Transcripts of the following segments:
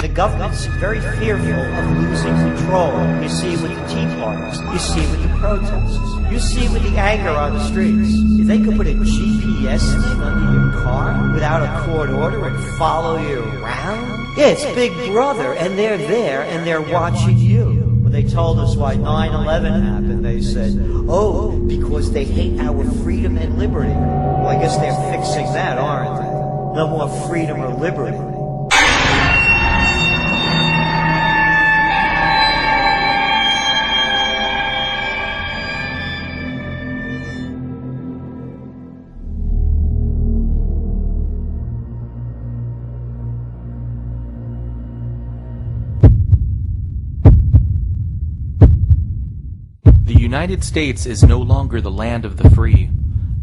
the government's very fearful of losing control. You see it with the Tea Parties. You see it with the protests. You see it with the anger on the streets. If they could put a GPS thing under your car without a court order and follow you around? Yeah, it's Big Brother, and they're there, and they're watching you. When they told us why 9/11 happened, they said, oh, because they hate our freedom and liberty. Well, I guess they're fixing that, aren't they? No more freedom or liberty. The United States is no longer the land of the free.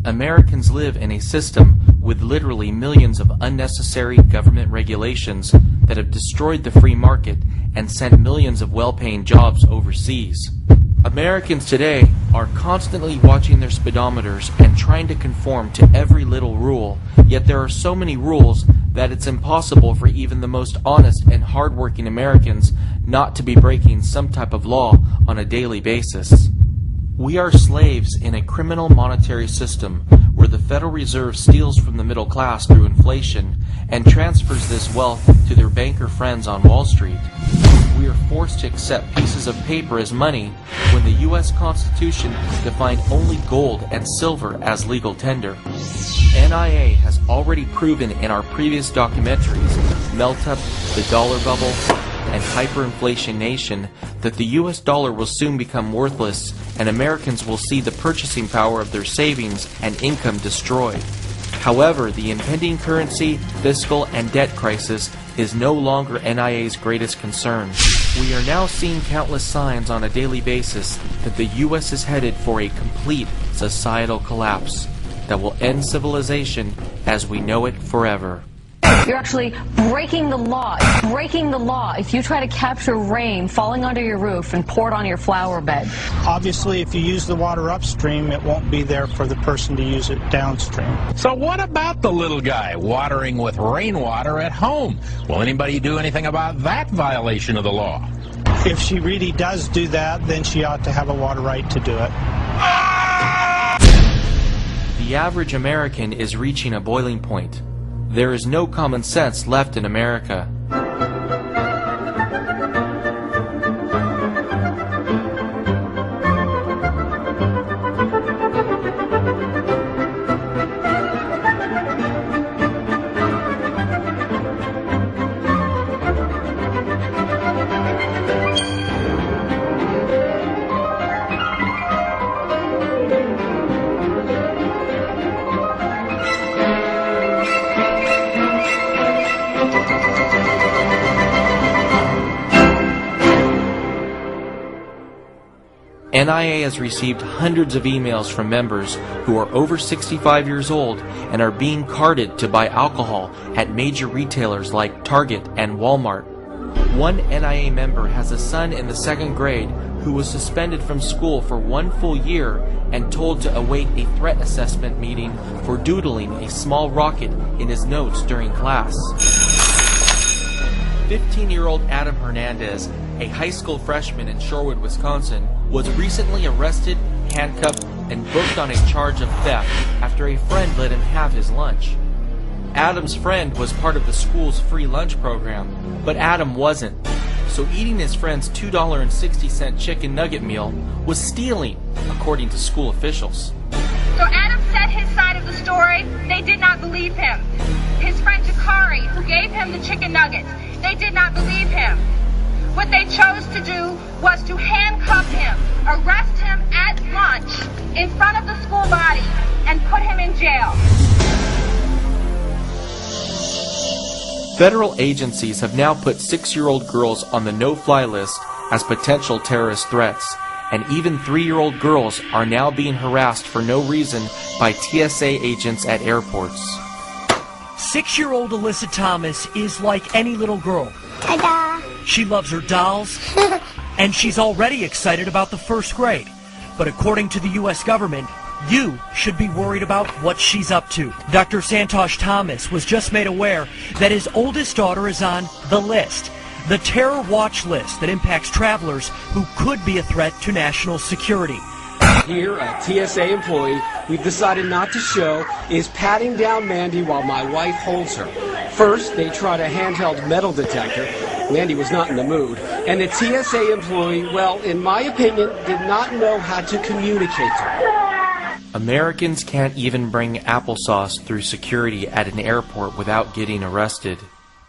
Americans live in a system with literally millions of unnecessary government regulations that have destroyed the free market and sent millions of well-paying jobs overseas. Americans today are constantly watching their speedometers and trying to conform to every little rule, yet there are so many rules that it's impossible for even the most honest and hardworking Americans not to be breaking some type of law on a daily basis. We are slaves in a criminal monetary system where the Federal Reserve steals from the middle class through inflation and transfers this wealth to their banker friends on Wall Street. We are forced to accept pieces of paper as money when the U.S. Constitution defined only gold and silver as legal tender. NIA has already proven in our previous documentaries, Melt Up, The Dollar Bubble, and Hyperinflation Nation, that the U.S. dollar will soon become worthless and Americans will see the purchasing power of their savings and income destroyed. However, the impending currency, fiscal, and debt crisis is no longer NIA's greatest concern. We are now seeing countless signs on a daily basis that the U.S. is headed for a complete societal collapse that will end civilization as we know it forever. You're actually breaking the law. Breaking the law if you try to capture rain falling onto your roof and pour it on your flower bed. Obviously, if you use the water upstream, it won't be there for the person to use it downstream. So what about the little guy watering with rainwater at home? Will anybody do anything about that violation of the law? If she really does do that, then she ought to have a water right to do it. The average American is reaching a boiling point. There is no common sense left in America. NIA has received hundreds of emails from members who are over 65 years old and are being carded to buy alcohol at major retailers like Target and Walmart. One NIA member has a son in the 2nd grade who was suspended from school for 1 full year and told to await a threat assessment meeting for doodling a small rocket in his notes during class. 15-year-old Adam Hernandez, a high school freshman in Shorewood, Wisconsin, was recently arrested, handcuffed, and booked on a charge of theft after a friend let him have his lunch. Adam's friend was part of the school's free lunch program, but Adam wasn't. So eating his friend's $2.60 chicken nugget meal was stealing, according to school officials. So Adam said his side of the story. They did not believe him. His friend Jakari, who gave him the chicken nuggets, they did not believe him. What they chose to do was to handcuff him, arrest him at lunch in front of the school body, and put him in jail. Federal agencies have now put 6-year-old girls on the no-fly list as potential terrorist threats, and even 3-year-old girls are now being harassed for no reason by TSA agents at airports. 6-year-old Alyssa Thomas is like any little girl. Ta-da! She loves her dolls, and she's already excited about the 1st grade. But according to the U.S. government, you should be worried about what she's up to. Dr. Santosh Thomas was just made aware that his oldest daughter is on the list. the terror watch list that impacts travelers who could be a threat to national security. Here, a TSA employee we've decided not to show is patting down Mandy while my wife holds her. First, they tried a handheld metal detector. Mandy was not in the mood. And the TSA employee, well, in my opinion, did not know how to communicate to her. Americans can't even bring applesauce through security at an airport without getting arrested.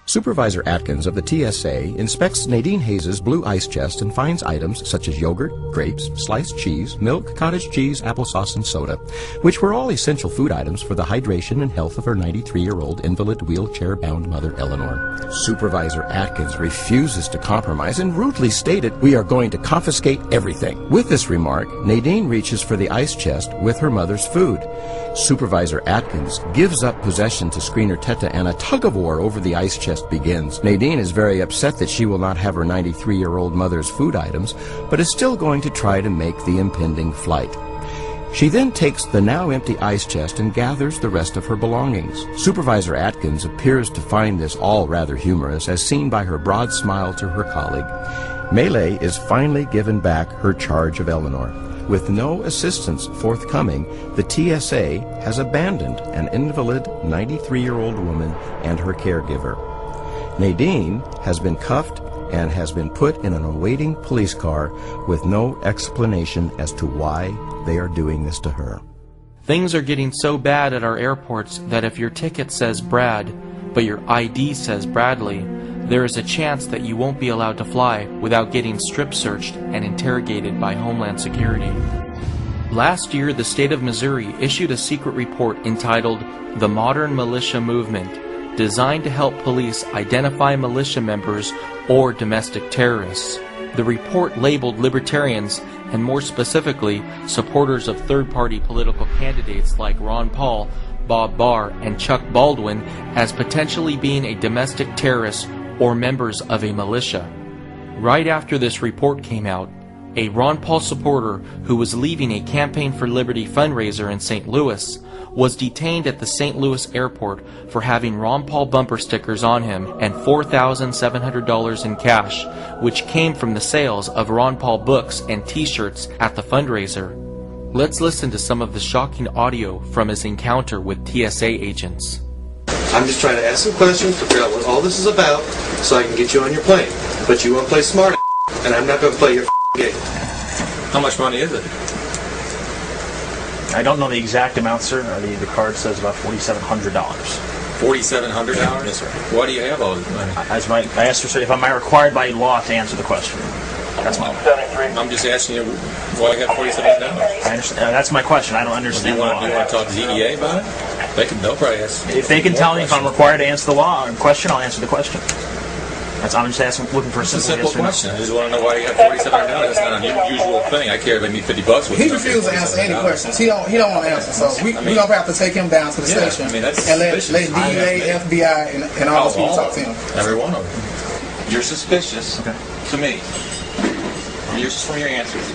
Supervisor Atkins of the TSA inspects Nadine Hayes' blue ice chest and finds items such as yogurt, grapes, sliced cheese, milk, cottage cheese, applesauce, and soda, which were all essential food items for the hydration and health of her 93-year-old invalid wheelchair-bound mother, Eleanor. Supervisor Atkins refuses to compromise and rudely stated, "We are going to confiscate everything." With this remark, Nadine reaches for the ice chest with her mother's food. Supervisor Atkins gives up possession to screener Teta, and a tug-of-war over the ice chest begins. Nadine is very upset that she will not have her 93-year-old mother's food items, but is still going to try to make the impending flight. She then takes the now empty ice chest and gathers the rest of her belongings. Supervisor Atkins appears to find this all rather humorous, as seen by her broad smile to her colleague. Melee is finally given back her charge of Eleanor. With no assistance forthcoming, the TSA has abandoned an invalid 93-year-old woman and her caregiver. Nadine has been cuffed and has been put in an awaiting police car with no explanation as to why they are doing this to her. Things are getting so bad at our airports that if your ticket says Brad, but your ID says Bradley, there is a chance that you won't be allowed to fly without getting strip searched and interrogated by Homeland Security. Last year, the state of Missouri issued a secret report entitled The Modern Militia Movement, designed to help police identify militia members or domestic terrorists. The report labeled libertarians, and more specifically, supporters of third-party political candidates like Ron Paul, Bob Barr, and Chuck Baldwin as potentially being a domestic terrorist or members of a militia. Right after this report came out, a Ron Paul supporter who was leaving a Campaign for Liberty fundraiser in St. Louis was detained at the St. Louis airport for having Ron Paul bumper stickers on him and $4,700 in cash, which came from the sales of Ron Paul books and t-shirts at the fundraiser. Let's listen to some of the shocking audio from his encounter with TSA agents. I'm just trying to ask some questions to figure out what all this is about so I can get you on your plane. But you won't play smart, and I'm not going to play your game. How much money is it? I don't know the exact amount, sir. The card says about $4,700. $4,700? Yes, sir. Why do you have all this money? I asked her, sir, if am I required by law to answer the question? That's my. I'm just asking you why you have $4,700. I understand. That's my question. I don't understand the law. You want to talk to the DEA about it? They'll probably ask. If they can tell me if I'm required to answer the law or question, I'll answer the question. I'm just asking, looking for a simple question. I just want to know why you have $4,700. That's not an unusual thing. I care if I need $50. He refused to answer any questions. He don't want to answer. So we're going to have to take him down to the station and let DEA, FBI, and all those people talk to him. Every one of them. You're suspicious to me. You're from your answers.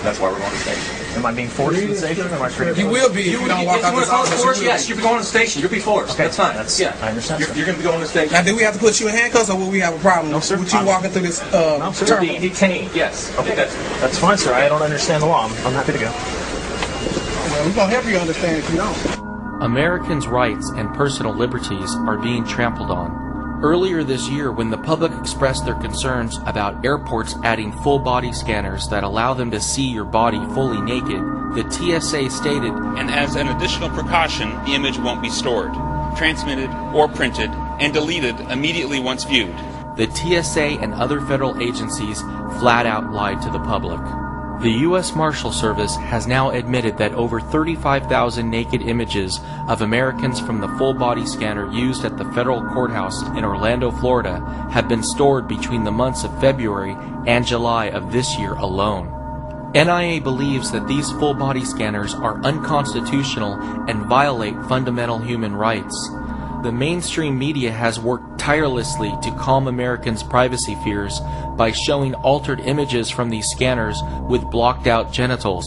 That's why we're going to the station. Am I being forced to the station? Or am I free? You will be if you don't walk out this office. Yes, you'll be going to the station. You'll be forced. Okay. That's fine. I understand. You're going to be going to the station. Now, do we have to put you in handcuffs, or will we have a problem with you walking through this terminal? Detained. Yes. Okay. That's fine, sir. I don't understand the law. I'm happy to go. Well, we're going to help you understand if you don't. Americans' rights and personal liberties are being trampled on. Earlier this year, when the public expressed their concerns about airports adding full-body scanners that allow them to see your body fully naked, the TSA stated, "And as an additional precaution, the image won't be stored, transmitted, or printed, and deleted immediately once viewed." The TSA and other federal agencies flat out lied to the public. The U.S. Marshal Service has now admitted that over 35,000 naked images of Americans from the full-body scanner used at the federal courthouse in Orlando, Florida, have been stored between the months of February and July of this year alone. NIA believes that these full-body scanners are unconstitutional and violate fundamental human rights. The mainstream media has worked tirelessly to calm Americans' privacy fears by showing altered images from these scanners with blocked-out genitals.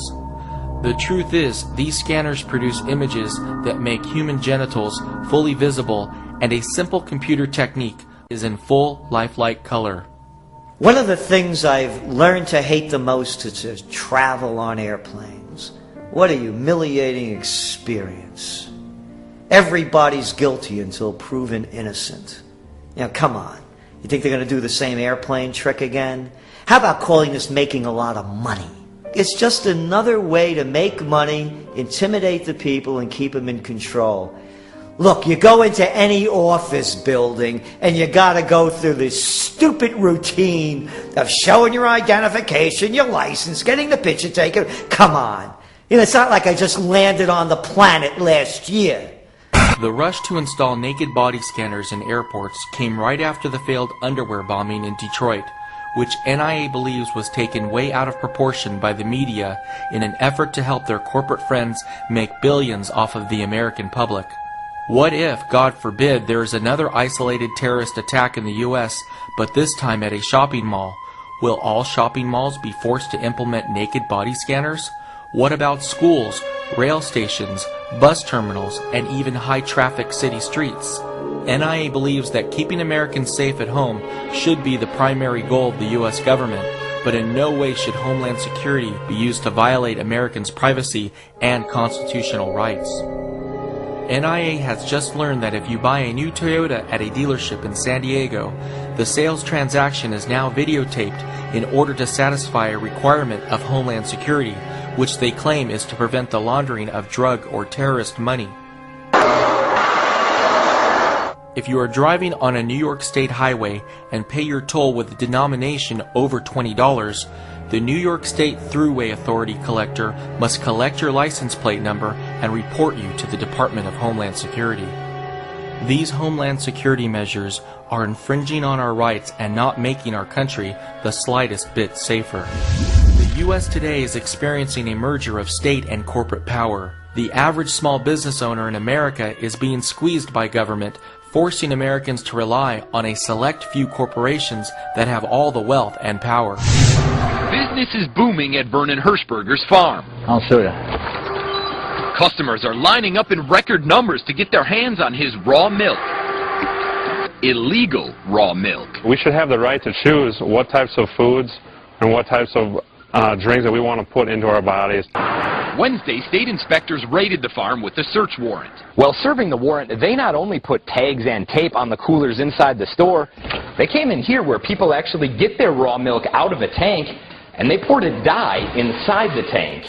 The truth is, these scanners produce images that make human genitals fully visible, and a simple computer technique is in full lifelike color. One of the things I've learned to hate the most is to travel on airplanes. What a humiliating experience. Everybody's guilty until proven innocent. Now, come on. You think they're going to do the same airplane trick again? How about calling this making a lot of money? It's just another way to make money, intimidate the people, and keep them in control. Look, you go into any office building and you got to go through this stupid routine of showing your identification, your license, getting the picture taken. Come on. You know, it's not like I just landed on the planet last year. The rush to install naked body scanners in airports came right after the failed underwear bombing in Detroit, which NIA believes was taken way out of proportion by the media in an effort to help their corporate friends make billions off of the American public. What if, God forbid, there is another isolated terrorist attack in the U.S., but this time at a shopping mall? Will all shopping malls be forced to implement naked body scanners? What about schools, rail stations, bus terminals, and even high-traffic city streets? NIA believes that keeping Americans safe at home should be the primary goal of the U.S. government, but in no way should Homeland Security be used to violate Americans' privacy and constitutional rights. NIA has just learned that if you buy a new Toyota at a dealership in San Diego, the sales transaction is now videotaped in order to satisfy a requirement of Homeland Security, which they claim is to prevent the laundering of drug or terrorist money. If you are driving on a New York State highway and pay your toll with a denomination over $20, the New York State Thruway Authority collector must collect your license plate number and report you to the Department of Homeland Security. These Homeland Security measures are infringing on our rights and not making our country the slightest bit safer. The U.S. today is experiencing a merger of state and corporate power. The average small business owner in America is being squeezed by government, forcing Americans to rely on a select few corporations that have all the wealth and power. Business is booming at Vernon Hirschberger's farm. I'll show you. Customers are lining up in record numbers to get their hands on his raw milk. Illegal raw milk. We should have the right to choose what types of foods and what types of drinks that we want to put into our bodies. Wednesday, state inspectors raided the farm with a search warrant. While serving the warrant, they not only put tags and tape on the coolers inside the store, they came in here where people actually get their raw milk out of a tank, and they poured a dye inside the tank.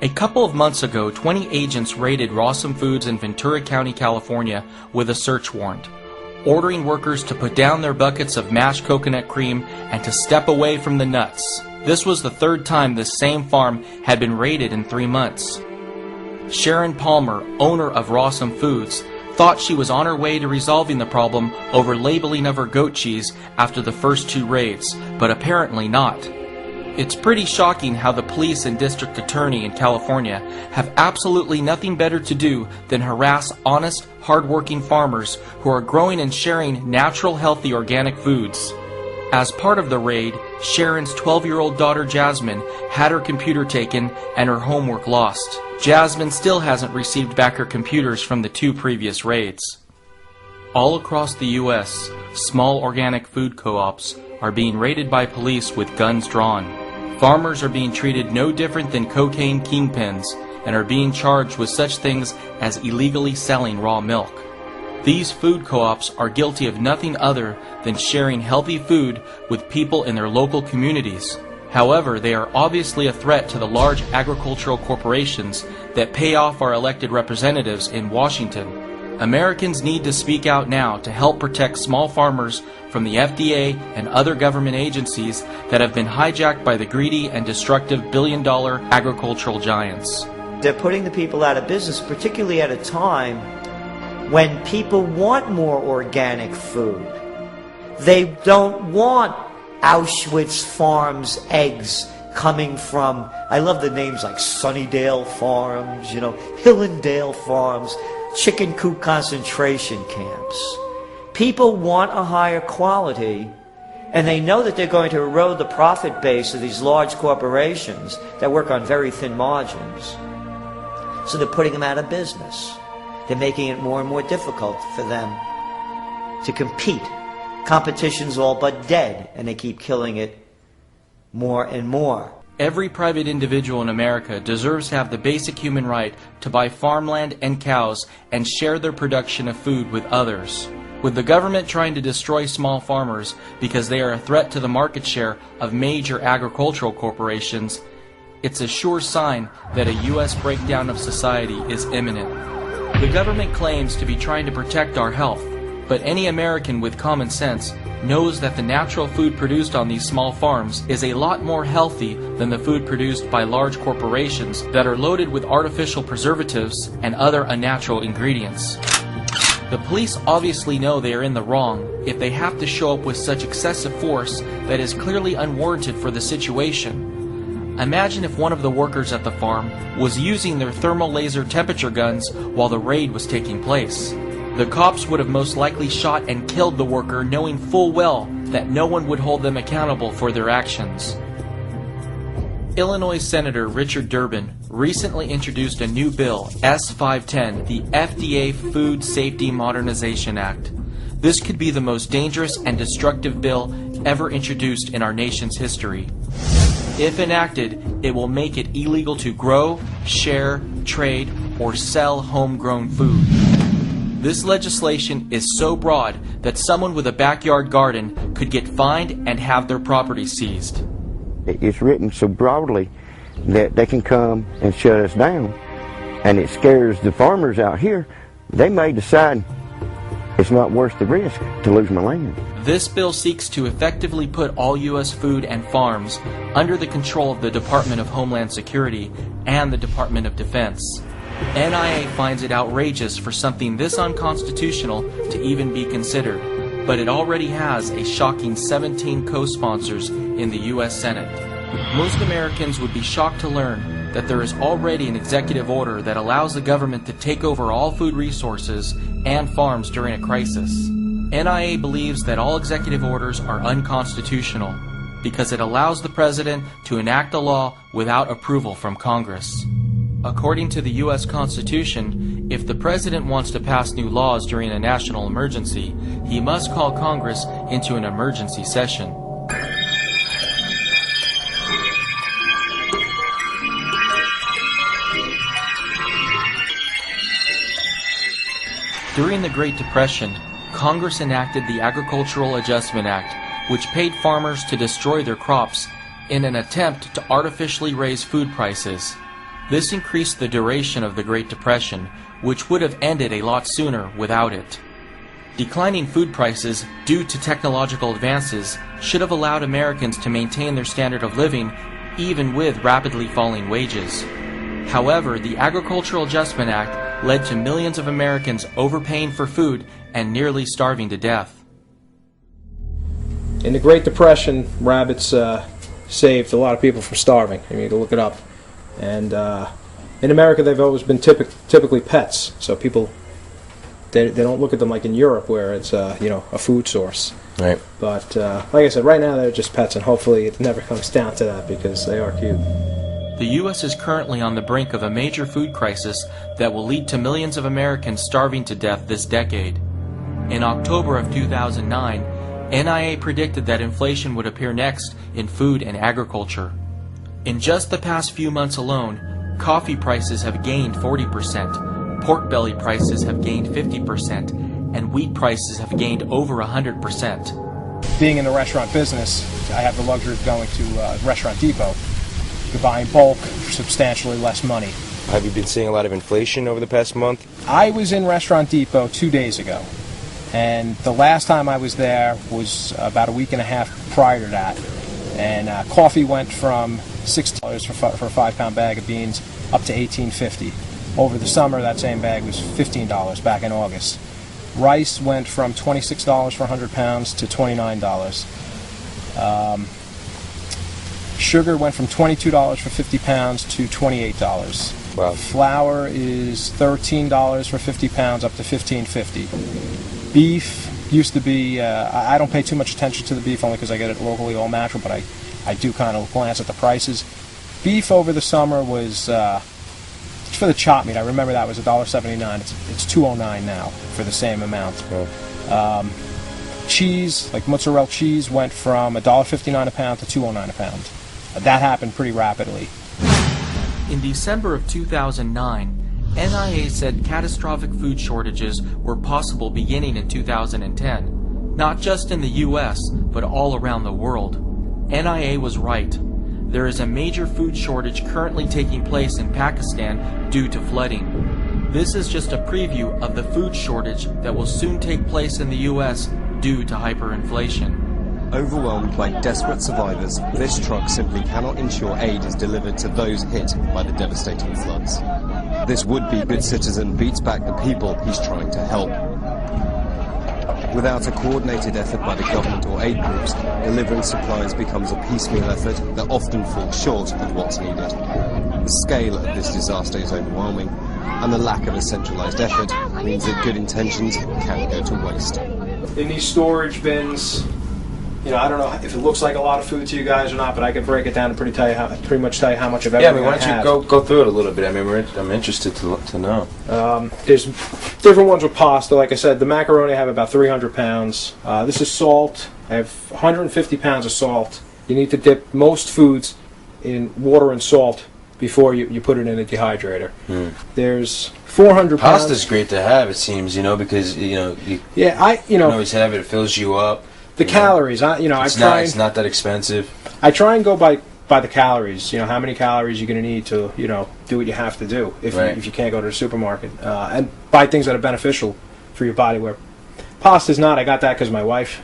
A couple of months ago, 20 agents raided Rawson Foods in Ventura County, California with a search warrant, ordering workers to put down their buckets of mashed coconut cream and to step away from the nuts. This was the third time this same farm had been raided in 3 months. Sharon Palmer, owner of Rawson Foods, thought she was on her way to resolving the problem over labeling of her goat cheese after the first 2 raids, but apparently not. It's pretty shocking how the police and district attorney in California have absolutely nothing better to do than harass honest, hard-working farmers who are growing and sharing natural, healthy, organic foods. As part of the raid, Sharon's 12-year-old daughter Jasmine had her computer taken and her homework lost. Jasmine still hasn't received back her computers from the 2 previous raids. All across the U.S., small organic food co-ops are being raided by police with guns drawn. Farmers are being treated no different than cocaine kingpins and are being charged with such things as illegally selling raw milk. These food co-ops are guilty of nothing other than sharing healthy food with people in their local communities. However, they are obviously a threat to the large agricultural corporations that pay off our elected representatives in Washington. Americans need to speak out now to help protect small farmers from the FDA and other government agencies that have been hijacked by the greedy and destructive billion-dollar agricultural giants. they're putting the people out of business, particularly at a time when people want more organic food. They don't want Auschwitz Farms eggs coming from, I love the names like Sunnydale Farms, you know, Hillendale Farms, chicken coop concentration camps. People want a higher quality, and they know that they're going to erode the profit base of these large corporations that work on very thin margins. So they're putting them out of business. They're making it more and more difficult for them to compete. Competition's all but dead, and they keep killing it more and more. Every private individual in America deserves to have the basic human right to buy farmland and cows and share their production of food with others. With the government trying to destroy small farmers because they are a threat to the market share of major agricultural corporations, it's a sure sign that a U.S. breakdown of society is imminent. The government claims to be trying to protect our health, but any American with common sense knows that the natural food produced on these small farms is a lot more healthy than the food produced by large corporations that are loaded with artificial preservatives and other unnatural ingredients. The police obviously know they are in the wrong if they have to show up with such excessive force that is clearly unwarranted for the situation. Imagine if one of the workers at the farm was using their thermal laser temperature guns while the raid was taking place. The cops would have most likely shot and killed the worker, knowing full well that no one would hold them accountable for their actions. Illinois Senator Richard Durbin recently introduced a new bill, S-510, the FDA Food Safety Modernization Act. This could be the most dangerous and destructive bill ever introduced in our nation's history. If enacted, it will make it illegal to grow, share, trade, or sell homegrown food. This legislation is so broad that someone with a backyard garden could get fined and have their property seized. It's written so broadly that they can come and shut us down, and it scares the farmers out here. They may decide it's not worth the risk to lose my land. This bill seeks to effectively put all U.S. food and farms under the control of the Department of Homeland Security and the Department of Defense. NIA finds it outrageous for something this unconstitutional to even be considered, but it already has a shocking 17 co-sponsors in the U.S. Senate. Most Americans would be shocked to learn that there is already an executive order that allows the government to take over all food resources and farms during a crisis. NIA believes that all executive orders are unconstitutional because it allows the president to enact a law without approval from Congress. According to the U.S. Constitution, if the president wants to pass new laws during a national emergency, he must call Congress into an emergency session. During the Great Depression, Congress enacted the Agricultural Adjustment Act, which paid farmers to destroy their crops in an attempt to artificially raise food prices. This increased the duration of the Great Depression, which would have ended a lot sooner without it. Declining food prices due to technological advances should have allowed Americans to maintain their standard of living even with rapidly falling wages. However, the Agricultural Adjustment Act led to millions of Americans overpaying for food and nearly starving to death. In the Great Depression, rabbits saved a lot of people from starving. I mean, you can look it up. And in America, they've always been typically pets. So people, they don't look at them like in Europe, where it's a food source. Right. But like I said, right now they're just pets, and hopefully it never comes down to that because they are cute. The U.S. is currently on the brink of a major food crisis that will lead to millions of Americans starving to death this decade. In October of 2009, NIA predicted that inflation would appear next in food and agriculture. In just the past few months alone, coffee prices have gained 40%, pork belly prices have gained 50%, and wheat prices have gained over 100%. Being in the restaurant business, I have the luxury of going to Restaurant Depot to buy in bulk for substantially less money. Have you been seeing a lot of inflation over the past month? I was in Restaurant Depot 2 days ago, and the last time I was there was about a week and a half prior to that. And coffee went from $6 for a 5-pound bag of beans up to $18.50. Over the summer, that same bag was $15 back in August. Rice went from $26 for 100 pounds to $29. Sugar went from $22 for 50 pounds to $28. Wow. Flour is $13 for 50 pounds up to $15.50. Beef used to be, I don't pay too much attention to the beef only because I get it locally all natural, but I do kind of glance at the prices. Beef over the summer was, for the chop meat, I remember that was $1.79. It's $2.09 now for the same amount. Cheese, like mozzarella cheese, went from $1.59 a pound to $2.09 a pound. That happened pretty rapidly. In December of 2009, NIA said catastrophic food shortages were possible beginning in 2010, not just in the U.S., but all around the world. NIA was right. There is a major food shortage currently taking place in Pakistan due to flooding. This is just a preview of the food shortage that will soon take place in the U.S. due to hyperinflation. Overwhelmed by desperate survivors, this truck simply cannot ensure aid is delivered to those hit by the devastating floods. This would-be good citizen beats back the people he's trying to help. Without a coordinated effort by the government or aid groups, delivering supplies becomes a piecemeal effort that often falls short of what's needed. The scale of this disaster is overwhelming, and the lack of a centralized effort means that good intentions can go to waste. In these storage bins, I don't know if it looks like a lot of food to you guys or not, but I can break it down and pretty much tell you how much of everything why don't you go through it a little bit? I mean, I'm interested to know. There's different ones with pasta. Like I said, the macaroni I have about 300 pounds. This is salt. I have 150 pounds of salt. You need to dip most foods in water and salt before you put it in a dehydrator. There's 400 pounds. Pasta's great to have, it seems, because you can always have it. It fills you up. The calories, it's not that expensive. I try and go by the calories. How many calories you're going to need to do what you have to do if you can't go to the supermarket and buy things that are beneficial for your body. Where pasta's not. I got that because my wife,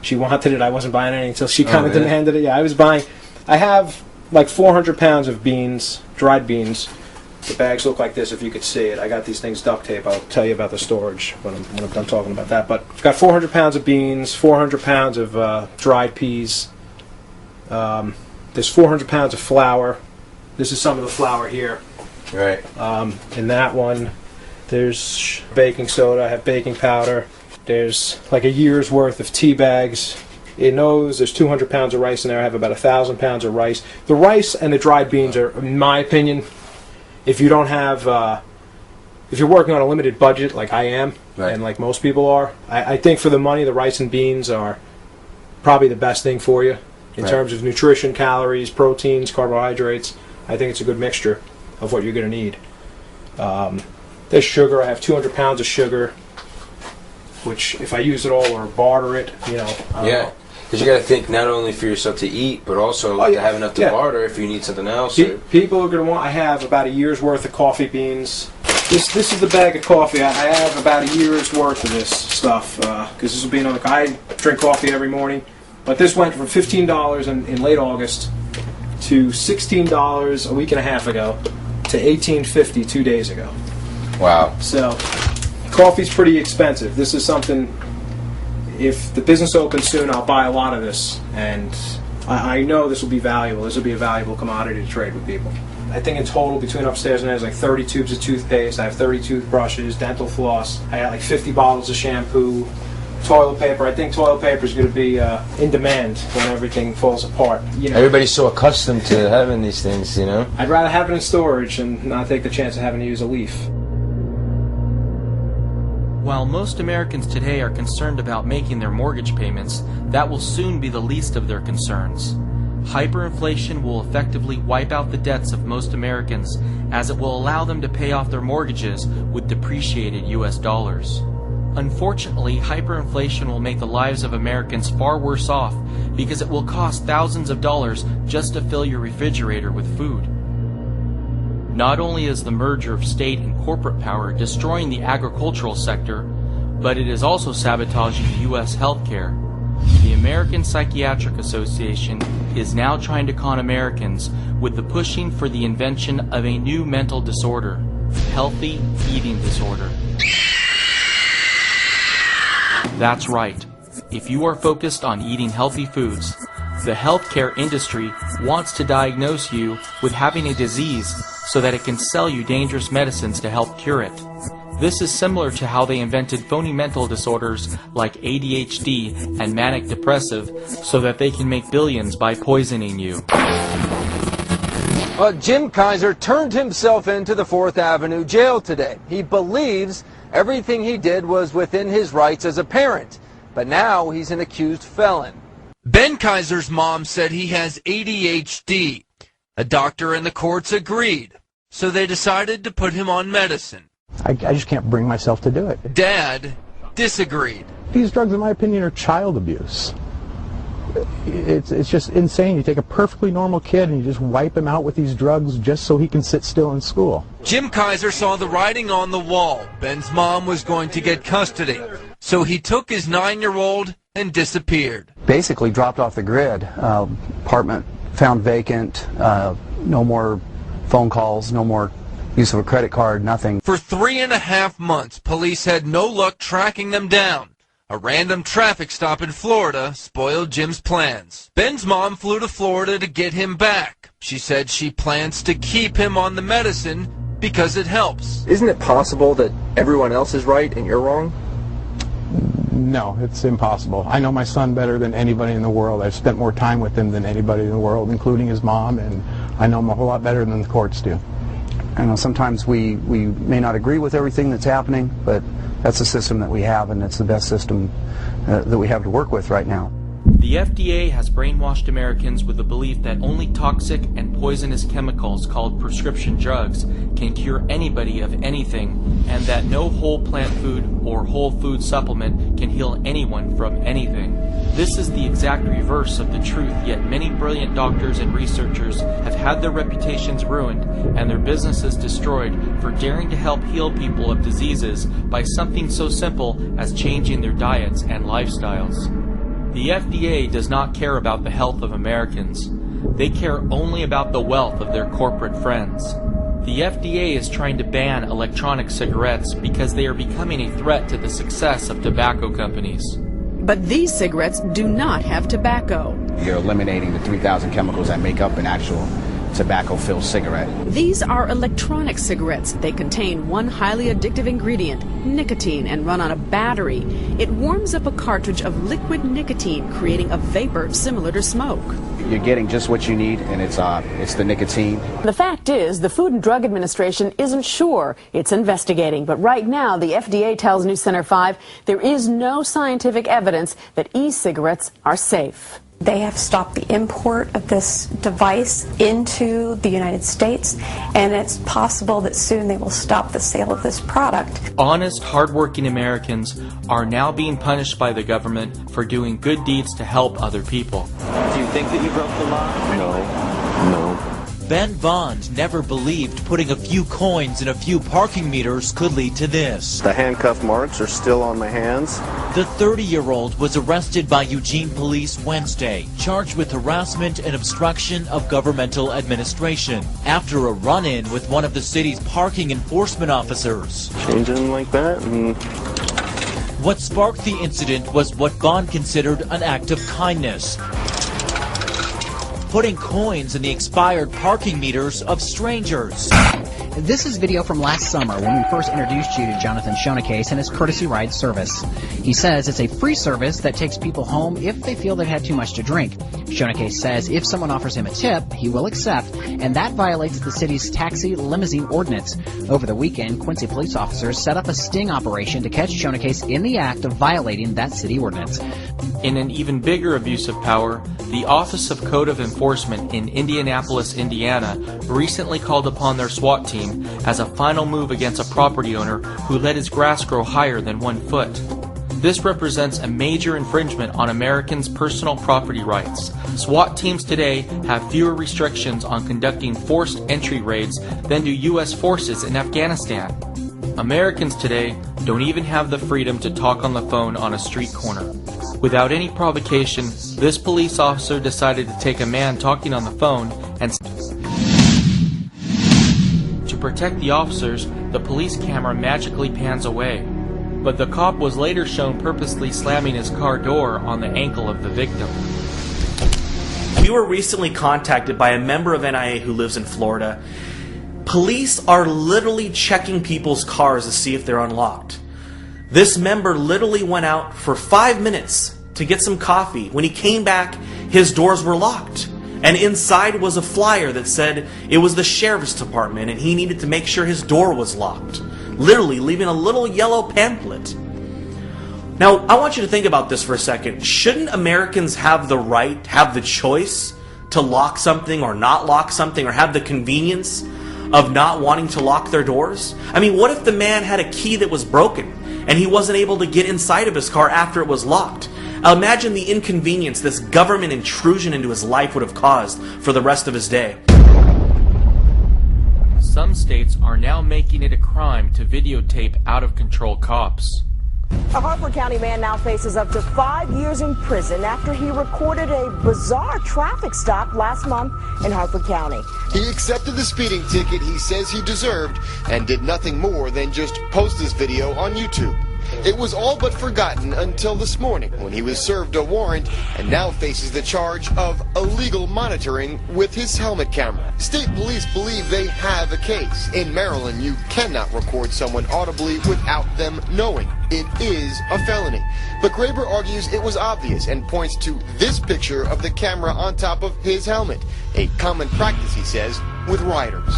she wanted it. I wasn't buying anything until she kind of demanded it. Yeah, I was buying. I have like 400 pounds of beans, dried beans. The bags look like this if you could see it. I got these things duct tape. I'll tell you about the storage when I'm done talking about that. But I've got 400 pounds of beans, 400 pounds of dried peas. There's 400 pounds of flour. This is some of the flour here. Right. In that one, there's baking soda. I have baking powder. There's like a year's worth of tea bags. In those, there's 200 pounds of rice in there. I have about 1,000 pounds of rice. The rice and the dried beans are, in my opinion, if you don't have, if you're working on a limited budget like I am, and like most people are, I think for the money, the rice and beans are probably the best thing for you in terms of nutrition, calories, proteins, carbohydrates. I think it's a good mixture of what you're going to need. There's sugar. I have 200 pounds of sugar, which if I use it all or barter it, Because you got to think not only for yourself to eat, but also to have enough to barter if you need something else. People are going to want. I have about a year's worth of coffee beans. This is the bag of coffee. I have about a year's worth of this stuff because this will be another. I drink coffee every morning, but this went from $15 in late August to $16 a week and a half ago to $18.50 2 days ago. Wow. So coffee's pretty expensive. This is something. If the business opens soon, I'll buy a lot of this, and I know this will be valuable. This will be a valuable commodity to trade with people. I think in total, between upstairs and there's like 30 tubes of toothpaste. I have 30 toothbrushes, dental floss. I got like 50 bottles of shampoo, toilet paper. I think toilet paper is going to be in demand when everything falls apart. Everybody's so accustomed to having these things, I'd rather have it in storage and not take the chance of having to use a leaf. While most Americans today are concerned about making their mortgage payments, that will soon be the least of their concerns. Hyperinflation will effectively wipe out the debts of most Americans, as it will allow them to pay off their mortgages with depreciated US dollars. Unfortunately, hyperinflation will make the lives of Americans far worse off because it will cost thousands of dollars just to fill your refrigerator with food. Not only is the merger of state and corporate power destroying the agricultural sector, but it is also sabotaging U.S. healthcare. The American Psychiatric Association is now trying to con Americans with the pushing for the invention of a new mental disorder, healthy eating disorder. That's right. If you are focused on eating healthy foods, the healthcare industry wants to diagnose you with having a disease so that it can sell you dangerous medicines to help cure it. This is similar to how they invented phony mental disorders like ADHD and manic depressive so that they can make billions by poisoning you. Jim Kaiser turned himself into the 4th Avenue jail today. He believes everything he did was within his rights as a parent, but now he's an accused felon. Ben Kaiser's mom said he has ADHD. A doctor and the courts agreed, so they decided to put him on medicine. I just can't bring myself to do it. Dad disagreed. These drugs, in my opinion, are child abuse. It's just insane. You take a perfectly normal kid and you just wipe him out with these drugs just so he can sit still in school. Jim Kaiser saw the writing on the wall. Ben's mom was going to get custody, so he took his 9-year-old and disappeared. Basically dropped off the grid. Apartment found vacant, no more phone calls, no more use of a credit card, nothing. For 3.5 months, police had no luck tracking them down. A random traffic stop in Florida spoiled Jim's plans. Ben's mom flew to Florida to get him back. She said she plans to keep him on the medicine because it helps. Isn't it possible that everyone else is right and you're wrong? No, it's impossible. I know my son better than anybody in the world. I've spent more time with him than anybody in the world, including his mom, and I know him a whole lot better than the courts do. I know sometimes we may not agree with everything that's happening, but that's the system that we have, and it's the best system that we have to work with right now. The FDA has brainwashed Americans with the belief that only toxic and poisonous chemicals called prescription drugs can cure anybody of anything, and that no whole plant food or whole food supplement can heal anyone from anything. This is the exact reverse of the truth, yet many brilliant doctors and researchers have had their reputations ruined and their businesses destroyed for daring to help heal people of diseases by something so simple as changing their diets and lifestyles. The FDA does not care about the health of Americans. They care only about the wealth of their corporate friends. The FDA is trying to ban electronic cigarettes because they are becoming a threat to the success of tobacco companies. But these cigarettes do not have tobacco. You're eliminating the 3,000 chemicals that make up an actual tobacco-filled cigarette. These are electronic cigarettes. They contain one highly addictive ingredient, nicotine, and run on a battery. It warms up a cartridge of liquid nicotine, creating a vapor similar to smoke. You're getting just what you need, and it's the nicotine. The fact is, the Food and Drug Administration isn't sure. It's investigating. But right now, the FDA tells News Center 5 there is no scientific evidence that e-cigarettes are safe. They have stopped the import of this device into the United States, and it's possible that soon they will stop the sale of this product. Honest, hardworking Americans are now being punished by the government for doing good deeds to help other people. Do you think that you broke the law? No. Ben Bond never believed putting a few coins in a few parking meters could lead to this. The handcuff marks are still on my hands. The 30-year-old was arrested by Eugene police Wednesday, charged with harassment and obstruction of governmental administration after a run-in with one of the city's parking enforcement officers. Changing them like that. What sparked the incident was what Bond considered an act of kindness. Putting coins in the expired parking meters of strangers. This is video from last summer when we first introduced you to Jonathan Shonacase and his courtesy ride service. He says it's a free service that takes people home if they feel they've had too much to drink. Shonacase says if someone offers him a tip, he will accept, and that violates the city's taxi limousine ordinance. Over the weekend, Quincy police officers set up a sting operation to catch Shonacase in the act of violating that city ordinance. In an even bigger abuse of power, the Office of Code of Enforcement in Indianapolis, Indiana, recently called upon their SWAT team as a final move against a property owner who let his grass grow higher than 1 foot. This represents a major infringement on Americans' personal property rights. SWAT teams today have fewer restrictions on conducting forced entry raids than do U.S. forces in Afghanistan. Americans today don't even have the freedom to talk on the phone on a street corner. Without any provocation, this police officer decided to take a man talking on the phone and to protect the officers, the police camera magically pans away. But the cop was later shown purposely slamming his car door on the ankle of the victim. We were recently contacted by a member of NIA who lives in Florida. Police are literally checking people's cars to see if they're unlocked. This member literally went out for 5 minutes to get some coffee. When he came back, his doors were locked. And inside was a flyer that said it was the sheriff's department and he needed to make sure his door was locked. Literally leaving a little yellow pamphlet. Now, I want you to think about this for a second. Shouldn't Americans have the right, have the choice to lock something or not lock something, or have the convenience of not wanting to lock their doors? I mean, what if the man had a key that was broken and he wasn't able to get inside of his car after it was locked? Imagine the inconvenience this government intrusion into his life would have caused for the rest of his day. Some states are now making it a crime to videotape out-of-control cops. A Harford County man now faces up to 5 years in prison after he recorded a bizarre traffic stop last month in Harford County. He accepted the speeding ticket he says he deserved and did nothing more than just post this video on YouTube. It was all but forgotten until this morning when he was served a warrant and now faces the charge of illegal monitoring with his helmet camera. State police believe they have a case. In Maryland, you cannot record someone audibly without them knowing. It is a felony. But Graber argues it was obvious and points to this picture of the camera on top of his helmet, a common practice, he says, with riders.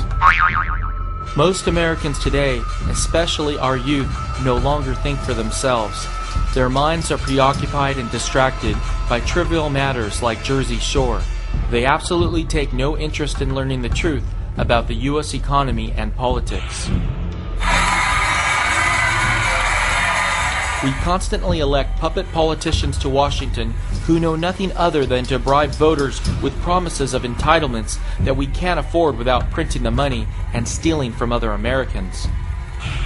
Most Americans today, especially our youth, no longer think for themselves. Their minds are preoccupied and distracted by trivial matters like Jersey Shore. They absolutely take no interest in learning the truth about the U.S. economy and politics. We constantly elect puppet politicians to Washington who know nothing other than to bribe voters with promises of entitlements that we can't afford without printing the money and stealing from other Americans.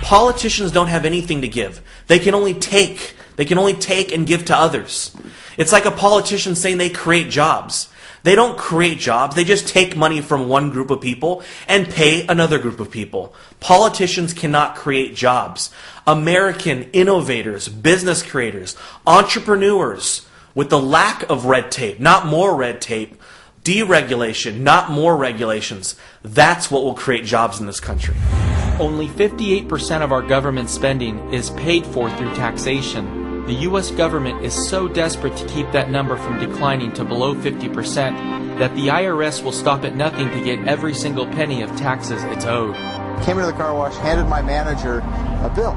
Politicians don't have anything to give. They can only take. They can only take and give to others. It's like a politician saying they create jobs. They don't create jobs. They just take money from one group of people and pay another group of people. Politicians cannot create jobs. American innovators, business creators, entrepreneurs, with the lack of red tape, not more red tape, deregulation, not more regulations, that's what will create jobs in this country. Only 58% of our government spending is paid for through taxation. The U.S. government is so desperate to keep that number from declining to below 50% that the IRS will stop at nothing to get every single penny of taxes it's owed. Came into the car wash, handed my manager a bill,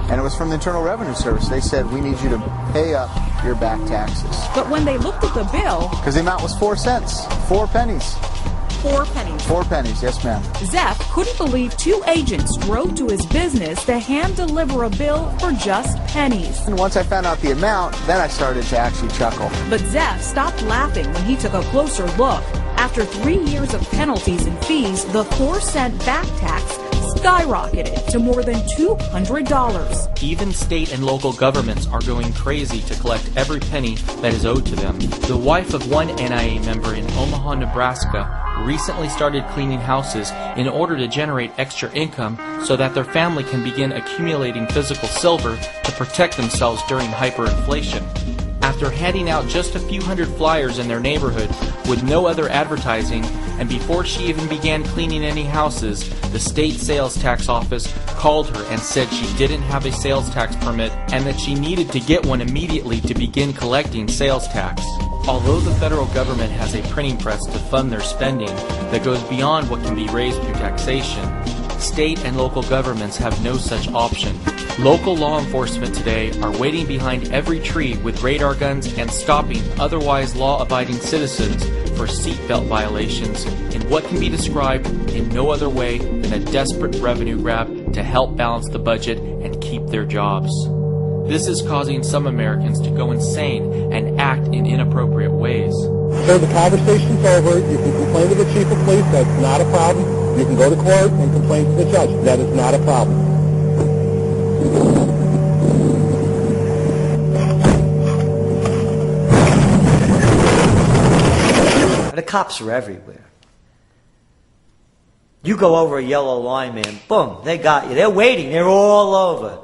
and it was from the Internal Revenue Service. They said, we need you to pay up your back taxes. But when they looked at the bill... Because the amount was 4 cents, 4 pennies. 4 pennies. 4 pennies, yes ma'am. Zeph couldn't believe 2 agents drove to his business to hand deliver a bill for just pennies. And once I found out the amount, then I started to actually chuckle. But Zeph stopped laughing when he took a closer look. After 3 years of penalties and fees, the 4-cent back tax skyrocketed to more than $200. Even state and local governments are going crazy to collect every penny that is owed to them. The wife of one NIA member in Omaha, Nebraska, recently started cleaning houses in order to generate extra income so that their family can begin accumulating physical silver to protect themselves during hyperinflation. After handing out just a few hundred flyers in their neighborhood with no other advertising, and before she even began cleaning any houses, the state sales tax office called her and said she didn't have a sales tax permit and that she needed to get one immediately to begin collecting sales tax. Although the federal government has a printing press to fund their spending that goes beyond what can be raised through taxation, state and local governments have no such option. Local law enforcement today are waiting behind every tree with radar guns and stopping otherwise law-abiding citizens for seatbelt violations in what can be described in no other way than a desperate revenue grab to help balance the budget and keep their jobs. This is causing some Americans to go insane and act in inappropriate ways. So the conversation's over. You can complain to the chief of police. That's not a problem. You can go to court and complain to the judge. That is not a problem. cops are everywhere. You go over a yellow line, man, boom, they got you. They're waiting. They're all over.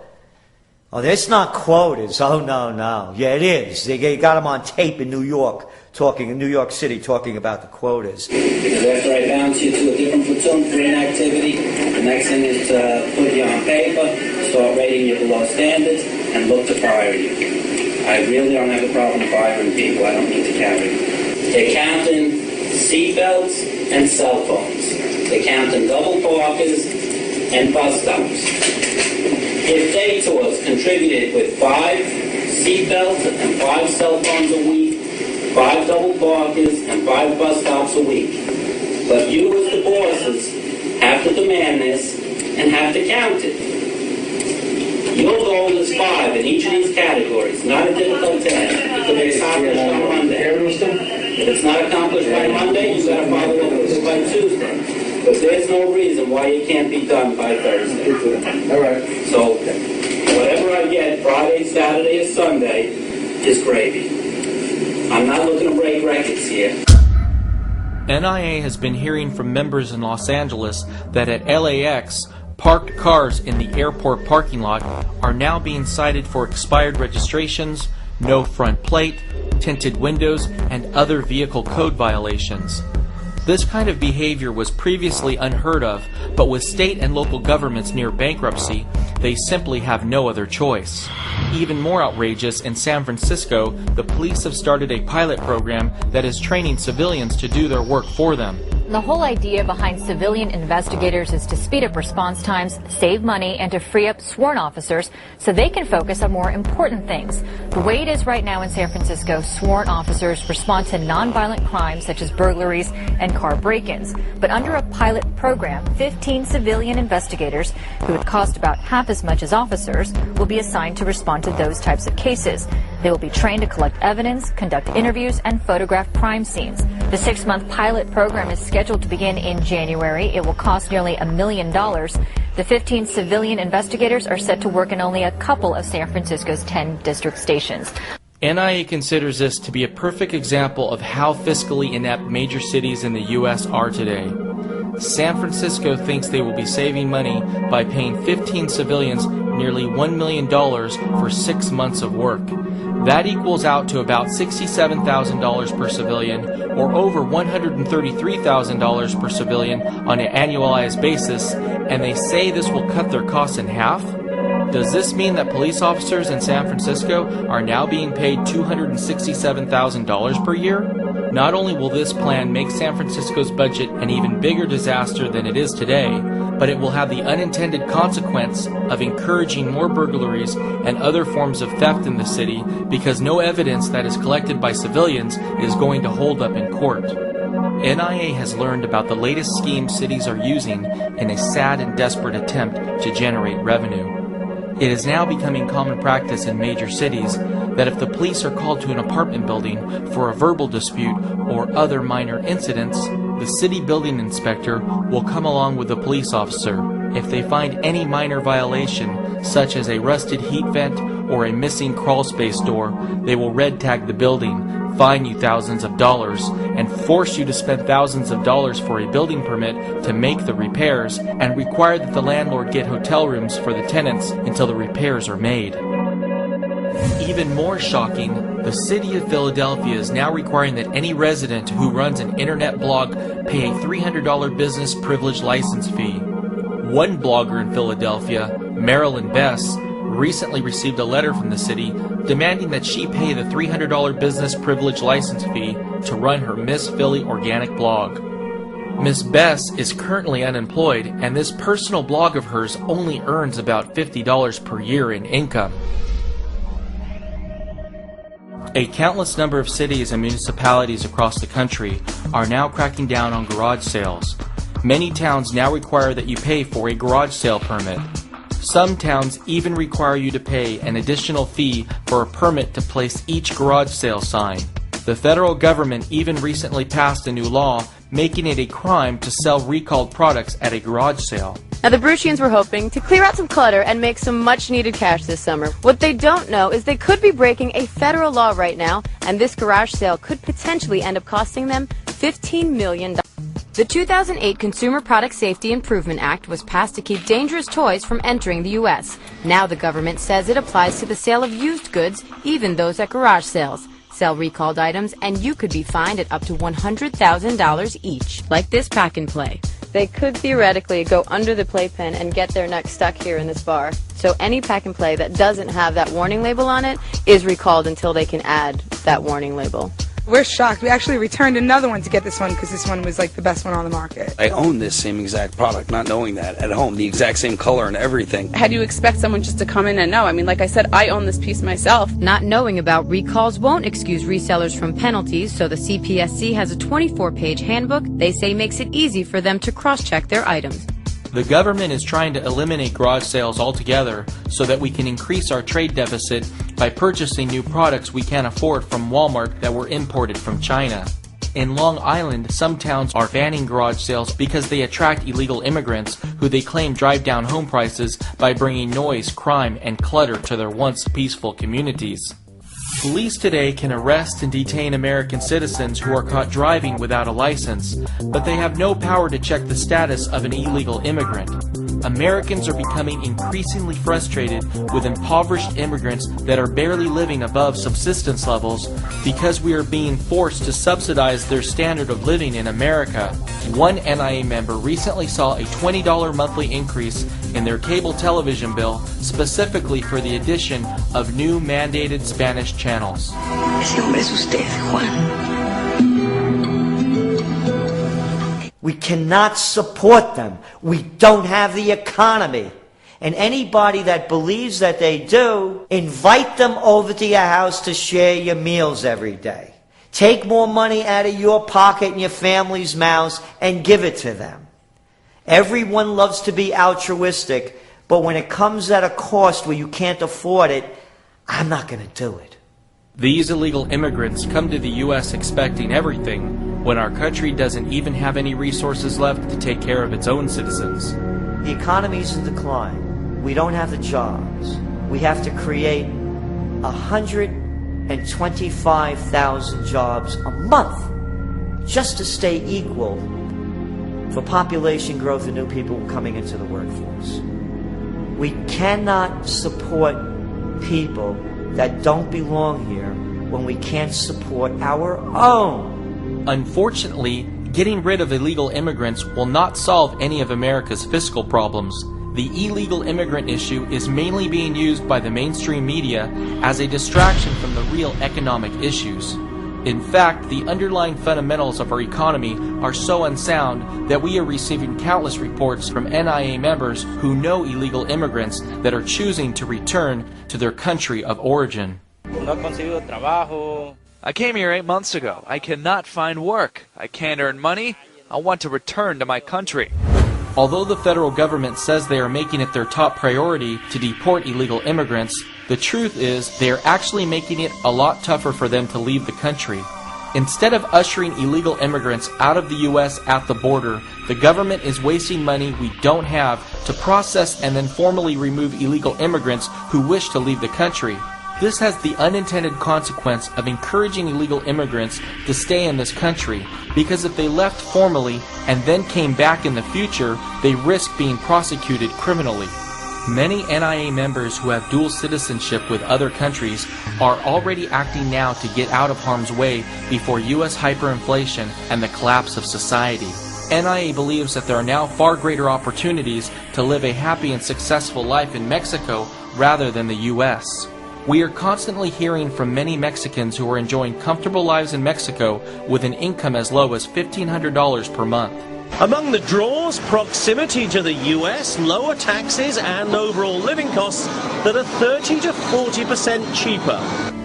Oh, it's not quotas. Oh, no. Yeah, it is. They got them on tape in New York City, talking about the quotas. Because after I bounce you to a different platoon for inactivity, the next thing is to put you on paper, start rating you below standards, and look to fire you. I really don't have a problem firing people. I don't need to carry them. They're counting seatbelts and cell phones. They're counting double parkers and bus stops. If they to us contributed with 5 seatbelts and 5 cell phones a week, 5 double parkers and 5 bus stops a week. But you as the bosses have to demand this and have to count it. Your goal is 5 in each of these categories. Not a difficult task. It could be accomplished on Monday. If it's not accomplished by Monday, you've got to follow up with it by Tuesday. But there's no reason why it can't be done by Thursday. All right. So whatever I get Friday, Saturday, or Sunday is gravy. I'm not looking to break records here. NIA has been hearing from members in Los Angeles that at LAX, parked cars in the airport parking lot are now being cited for expired registrations, no front plate, tinted windows, and other vehicle code violations. This kind of behavior was previously unheard of, but with state and local governments near bankruptcy, they simply have no other choice. Even more outrageous, in San Francisco, the police have started a pilot program that is training civilians to do their work for them. The whole idea behind civilian investigators is to speed up response times, save money, and to free up sworn officers so they can focus on more important things. The way it is right now in San Francisco, sworn officers respond to nonviolent crimes such as burglaries and car break-ins. But under a pilot program, 15 civilian investigators, who would cost about half as much as officers, will be assigned to respond to those types of cases. They will be trained to collect evidence, conduct interviews, and photograph crime scenes. The 6-month pilot program is scheduled to begin in January. It will cost nearly $1 million. The 15 civilian investigators are set to work in only a couple of San Francisco's 10 district stations. NIA considers this to be a perfect example of how fiscally inept major cities in the U.S. are today. San Francisco thinks they will be saving money by paying 15 civilians nearly $1 million for 6 months of work. That equals out to about $67,000 per civilian, or over $133,000 per civilian on an annualized basis, and they say this will cut their costs in half? Does this mean that police officers in San Francisco are now being paid $267,000 per year? Not only will this plan make San Francisco's budget an even bigger disaster than it is today, but it will have the unintended consequence of encouraging more burglaries and other forms of theft in the city because no evidence that is collected by civilians is going to hold up in court. NIA has learned about the latest schemes cities are using in a sad and desperate attempt to generate revenue. It is now becoming common practice in major cities that if the police are called to an apartment building for a verbal dispute or other minor incidents, the city building inspector will come along with the police officer. If they find any minor violation, such as a rusted heat vent or a missing crawl space door, they will red tag the building, fine you thousands of dollars, and force you to spend thousands of dollars for a building permit to make the repairs, and require that the landlord get hotel rooms for the tenants until the repairs are made. Even more shocking, the city of Philadelphia is now requiring that any resident who runs an internet blog pay a $300 business privilege license fee. One blogger in Philadelphia, Marilyn Bess, recently received a letter from the city demanding that she pay the $300 business privilege license fee to run her Miss Philly organic blog. Miss Bess is currently unemployed, and this personal blog of hers only earns about $50 per year in income. A countless number of cities and municipalities across the country are now cracking down on garage sales. Many towns now require that you pay for a garage sale permit. Some towns even require you to pay an additional fee for a permit to place each garage sale sign. The federal government even recently passed a new law making it a crime to sell recalled products at a garage sale. Now, the Bruchians were hoping to clear out some clutter and make some much-needed cash this summer. What they don't know is they could be breaking a federal law right now, and this garage sale could potentially end up costing them $15 million. The 2008 Consumer Product Safety Improvement Act was passed to keep dangerous toys from entering the U.S. Now the government says it applies to the sale of used goods, even those at garage sales. Sell recalled items and you could be fined at up to $100,000 each, like this pack and play. They could theoretically go under the playpen and get their neck stuck here in this bar. So any pack and play that doesn't have that warning label on it is recalled until they can add that warning label. We're shocked. We actually returned another one to get this one because this one was like the best one on the market. I own this same exact product, not knowing that, at home, the exact same color and everything. How do you expect someone just to come in and know? I mean, like I said, I own this piece myself. Not knowing about recalls won't excuse resellers from penalties, so the CPSC has a 24-page handbook they say makes it easy for them to cross-check their items. The government is trying to eliminate garage sales altogether so that we can increase our trade deficit by purchasing new products we can't afford from Walmart that were imported from China. In Long Island, some towns are banning garage sales because they attract illegal immigrants who they claim drive down home prices by bringing noise, crime, and clutter to their once peaceful communities. Police today can arrest and detain American citizens who are caught driving without a license, but they have no power to check the status of an illegal immigrant. Americans are becoming increasingly frustrated with impoverished immigrants that are barely living above subsistence levels because we are being forced to subsidize their standard of living in America. One NIA member recently saw a $20 monthly increase in their cable television bill specifically for the addition of new mandated Spanish channels. Ese hombre es usted, Juan. We cannot support them. We don't have the economy. And anybody that believes that they do, invite them over to your house to share your meals every day. Take more money out of your pocket and your family's mouths and give it to them. Everyone loves to be altruistic, but when it comes at a cost where you can't afford it, I'm not going to do it. These illegal immigrants come to the U.S. expecting everything when our country doesn't even have any resources left to take care of its own citizens. The economy's in decline. We don't have the jobs. We have to create 125,000 jobs a month just to stay equal for population growth and new people coming into the workforce. We cannot support people that don't belong here when we can't support our own. Unfortunately, getting rid of illegal immigrants will not solve any of America's fiscal problems. The illegal immigrant issue is mainly being used by the mainstream media as a distraction from the real economic issues. In fact, the underlying fundamentals of our economy are so unsound that we are receiving countless reports from NIA members who know illegal immigrants that are choosing to return to their country of origin. I came here 8 months ago. I cannot find work. I can't earn money. I want to return to my country. Although the federal government says they are making it their top priority to deport illegal immigrants, the truth is they are actually making it a lot tougher for them to leave the country. Instead of ushering illegal immigrants out of the U.S. at the border, the government is wasting money we don't have to process and then formally remove illegal immigrants who wish to leave the country. This has the unintended consequence of encouraging illegal immigrants to stay in this country, because if they left formally and then came back in the future, they risk being prosecuted criminally. Many NIA members who have dual citizenship with other countries are already acting now to get out of harm's way before U.S. hyperinflation and the collapse of society. NIA believes that there are now far greater opportunities to live a happy and successful life in Mexico rather than the U.S. We are constantly hearing from many Mexicans who are enjoying comfortable lives in Mexico with an income as low as $1,500 per month. Among the draws, proximity to the US, lower taxes and overall living costs that are 30 to 40% cheaper.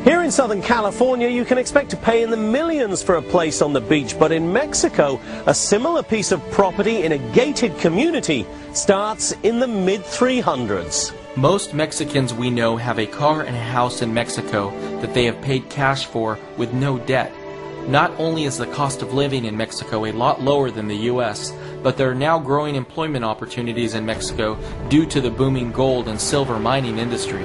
Here in Southern California, you can expect to pay in the millions for a place on the beach, but in Mexico, a similar piece of property in a gated community starts in the mid-300s. Most Mexicans we know have a car and a house in Mexico that they have paid cash for with no debt. Not only is the cost of living in Mexico a lot lower than the U.S., but there are now growing employment opportunities in Mexico due to the booming gold and silver mining industry.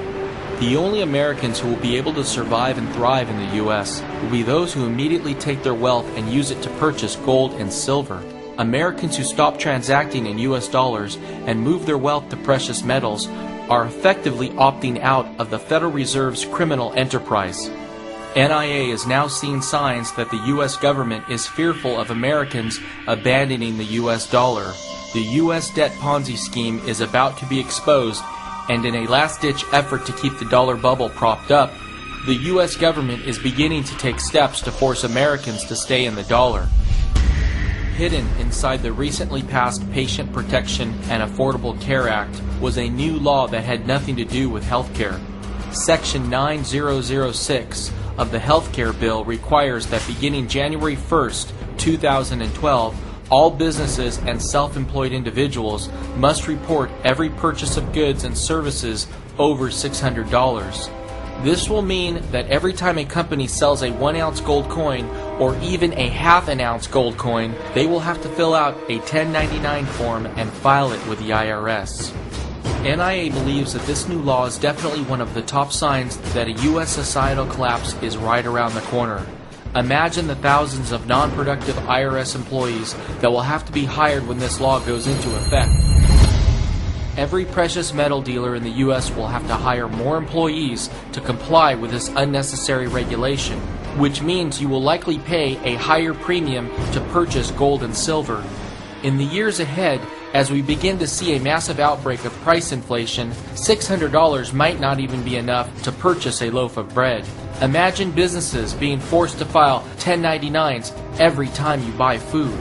The only Americans who will be able to survive and thrive in the U.S. will be those who immediately take their wealth and use it to purchase gold and silver. Americans who stop transacting in U.S. dollars and move their wealth to precious metals are effectively opting out of the Federal Reserve's criminal enterprise. NIA is now seeing signs that the U.S. government is fearful of Americans abandoning the U.S. dollar. The U.S. debt Ponzi scheme is about to be exposed, and in a last-ditch effort to keep the dollar bubble propped up, the U.S. government is beginning to take steps to force Americans to stay in the dollar. Hidden inside the recently passed Patient Protection and Affordable Care Act was a new law that had nothing to do with health care. Section 9006 of the health care bill requires that beginning January 1st, 2012, all businesses and self-employed individuals must report every purchase of goods and services over $600. This will mean that every time a company sells a 1-ounce gold coin or even a half-an-ounce gold coin, they will have to fill out a 1099 form and file it with the IRS. NIA believes that this new law is definitely one of the top signs that a U.S. societal collapse is right around the corner. Imagine the thousands of non-productive IRS employees that will have to be hired when this law goes into effect. Every precious metal dealer in the U.S. will have to hire more employees to comply with this unnecessary regulation, which means you will likely pay a higher premium to purchase gold and silver. In the years ahead, as we begin to see a massive outbreak of price inflation, $600 might not even be enough to purchase a loaf of bread. Imagine businesses being forced to file 1099s every time you buy food.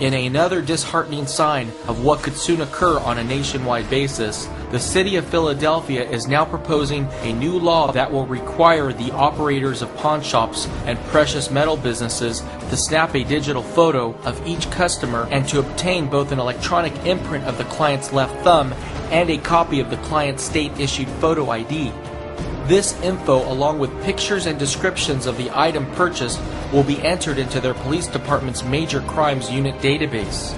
In another disheartening sign of what could soon occur on a nationwide basis, the city of Philadelphia is now proposing a new law that will require the operators of pawn shops and precious metal businesses to snap a digital photo of each customer and to obtain both an electronic imprint of the client's left thumb and a copy of the client's state-issued photo ID. This info, along with pictures and descriptions of the item purchased, will be entered into their police department's Major Crimes Unit database.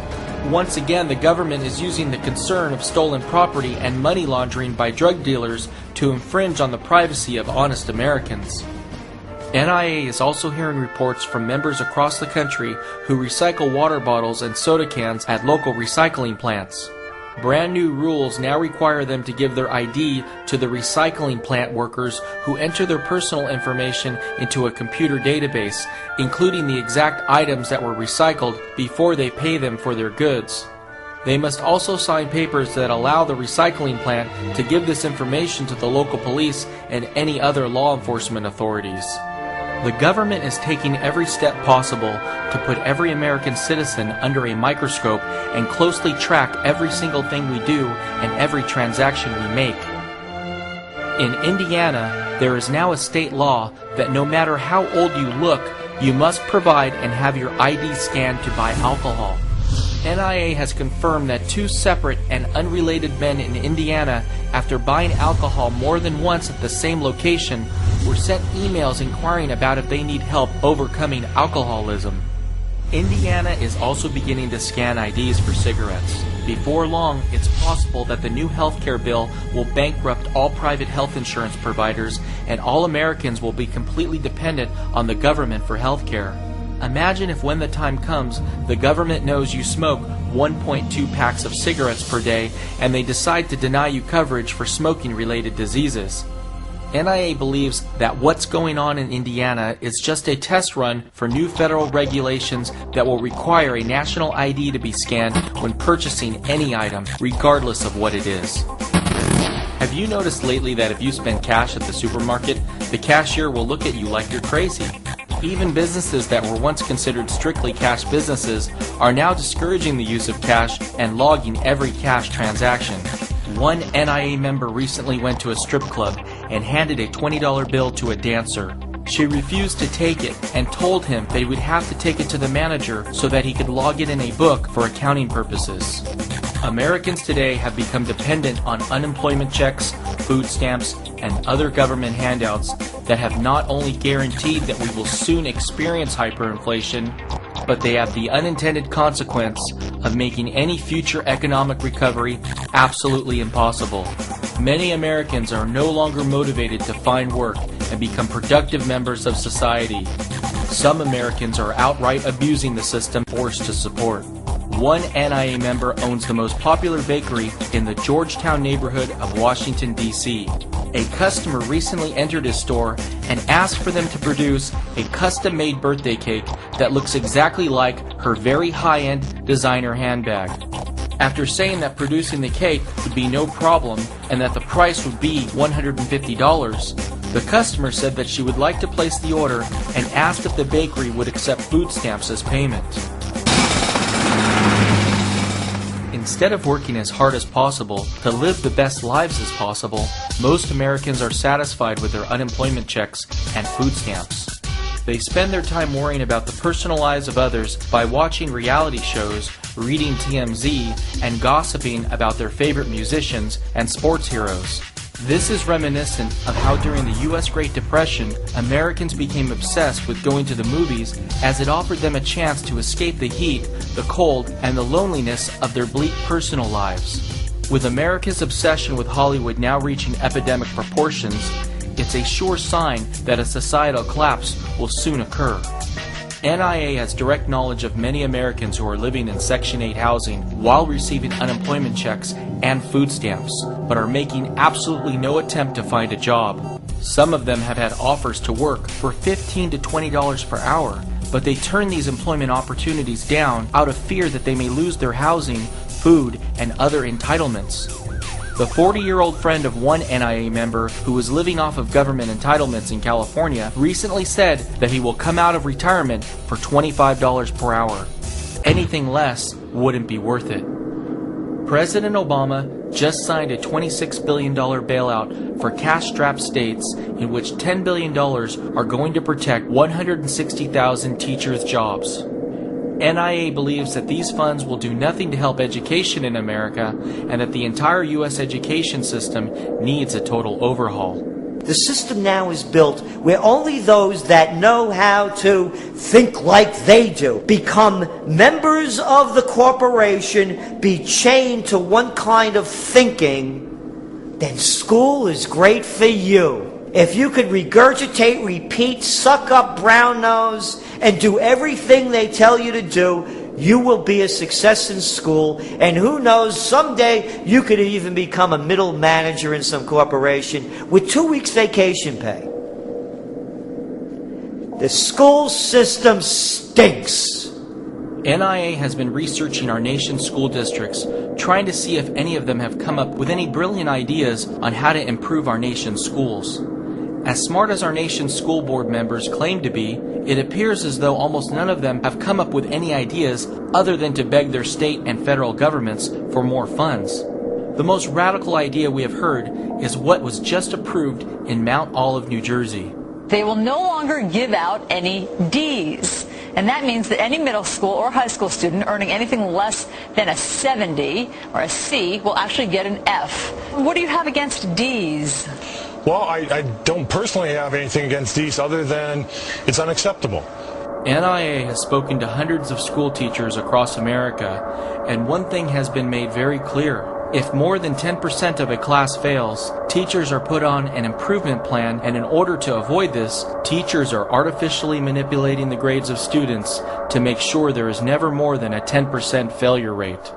Once again, the government is using the concern of stolen property and money laundering by drug dealers to infringe on the privacy of honest Americans. NIA is also hearing reports from members across the country who recycle water bottles and soda cans at local recycling plants. Brand new rules now require them to give their ID to the recycling plant workers who enter their personal information into a computer database, including the exact items that were recycled before they pay them for their goods. They must also sign papers that allow the recycling plant to give this information to the local police and any other law enforcement authorities. The government is taking every step possible to put every American citizen under a microscope and closely track every single thing we do and every transaction we make. In Indiana, there is now a state law that no matter how old you look, you must provide and have your ID scanned to buy alcohol. NIA has confirmed that 2 separate and unrelated men in Indiana, after buying alcohol more than once at the same location, were sent emails inquiring about if they need help overcoming alcoholism. Indiana is also beginning to scan IDs for cigarettes. Before long, it's possible that the new healthcare bill will bankrupt all private health insurance providers and all Americans will be completely dependent on the government for healthcare. Imagine if when the time comes, the government knows you smoke 1.2 packs of cigarettes per day and they decide to deny you coverage for smoking-related diseases. NIA believes that what's going on in Indiana is just a test run for new federal regulations that will require a national ID to be scanned when purchasing any item, regardless of what it is. Have you noticed lately that if you spend cash at the supermarket, the cashier will look at you like you're crazy? Even businesses that were once considered strictly cash businesses are now discouraging the use of cash and logging every cash transaction. One NIA member recently went to a strip club and handed a $20 bill to a dancer. She refused to take it and told him they would have to take it to the manager so that he could log it in a book for accounting purposes. Americans today have become dependent on unemployment checks, food stamps, and other government handouts that have not only guaranteed that we will soon experience hyperinflation, but they have the unintended consequence of making any future economic recovery absolutely impossible. Many Americans are no longer motivated to find work and become productive members of society. Some Americans are outright abusing the system forced to support. One NIA member owns the most popular bakery in the Georgetown neighborhood of Washington, D.C. A customer recently entered his store and asked for them to produce a custom-made birthday cake that looks exactly like her very high-end designer handbag. After saying that producing the cake would be no problem and that the price would be $150, the customer said that she would like to place the order and asked if the bakery would accept food stamps as payment. Instead of working as hard as possible to live the best lives as possible, most Americans are satisfied with their unemployment checks and food stamps. They spend their time worrying about the personal lives of others by watching reality shows, reading TMZ, and gossiping about their favorite musicians and sports heroes. This is reminiscent of how during the U.S. Great Depression, Americans became obsessed with going to the movies as it offered them a chance to escape the heat, the cold, and the loneliness of their bleak personal lives. With America's obsession with Hollywood now reaching epidemic proportions, it's a sure sign that a societal collapse will soon occur. NIA has direct knowledge of many Americans who are living in Section 8 housing while receiving unemployment checks and food stamps, but are making absolutely no attempt to find a job. Some of them have had offers to work for $15 to $20 per hour, but they turn these employment opportunities down out of fear that they may lose their housing, food, and other entitlements. The 40-year-old friend of one NIA member who was living off of government entitlements in California recently said that he will come out of retirement for $25 per hour. Anything less wouldn't be worth it. President Obama just signed a $26 billion bailout for cash-strapped states in which $10 billion are going to protect 160,000 teachers' jobs. NIA believes that these funds will do nothing to help education in America and that the entire U.S. education system needs a total overhaul. The system now is built where only those that know how to think like they do become members of the corporation, be chained to one kind of thinking, then school is great for you. If you could regurgitate, repeat, suck up brown nose, and do everything they tell you to do, you will be a success in school. And who knows, someday you could even become a middle manager in some corporation with 2 weeks vacation pay. The school system stinks. NIA has been researching our nation's school districts, trying to see if any of them have come up with any brilliant ideas on how to improve our nation's schools. As smart as our nation's school board members claim to be, it appears as though almost none of them have come up with any ideas other than to beg their state and federal governments for more funds. The most radical idea we have heard is what was just approved in Mount Olive, New Jersey. They will no longer give out any D's. And that means that any middle school or high school student earning anything less than a 70 or a C will actually get an F. What do you have against D's? Well, I don't personally have anything against these other than it's unacceptable. NIA has spoken to hundreds of school teachers across America, and one thing has been made very clear. If more than 10% of a class fails, teachers are put on an improvement plan, and in order to avoid this, teachers are artificially manipulating the grades of students to make sure there is never more than a 10% failure rate.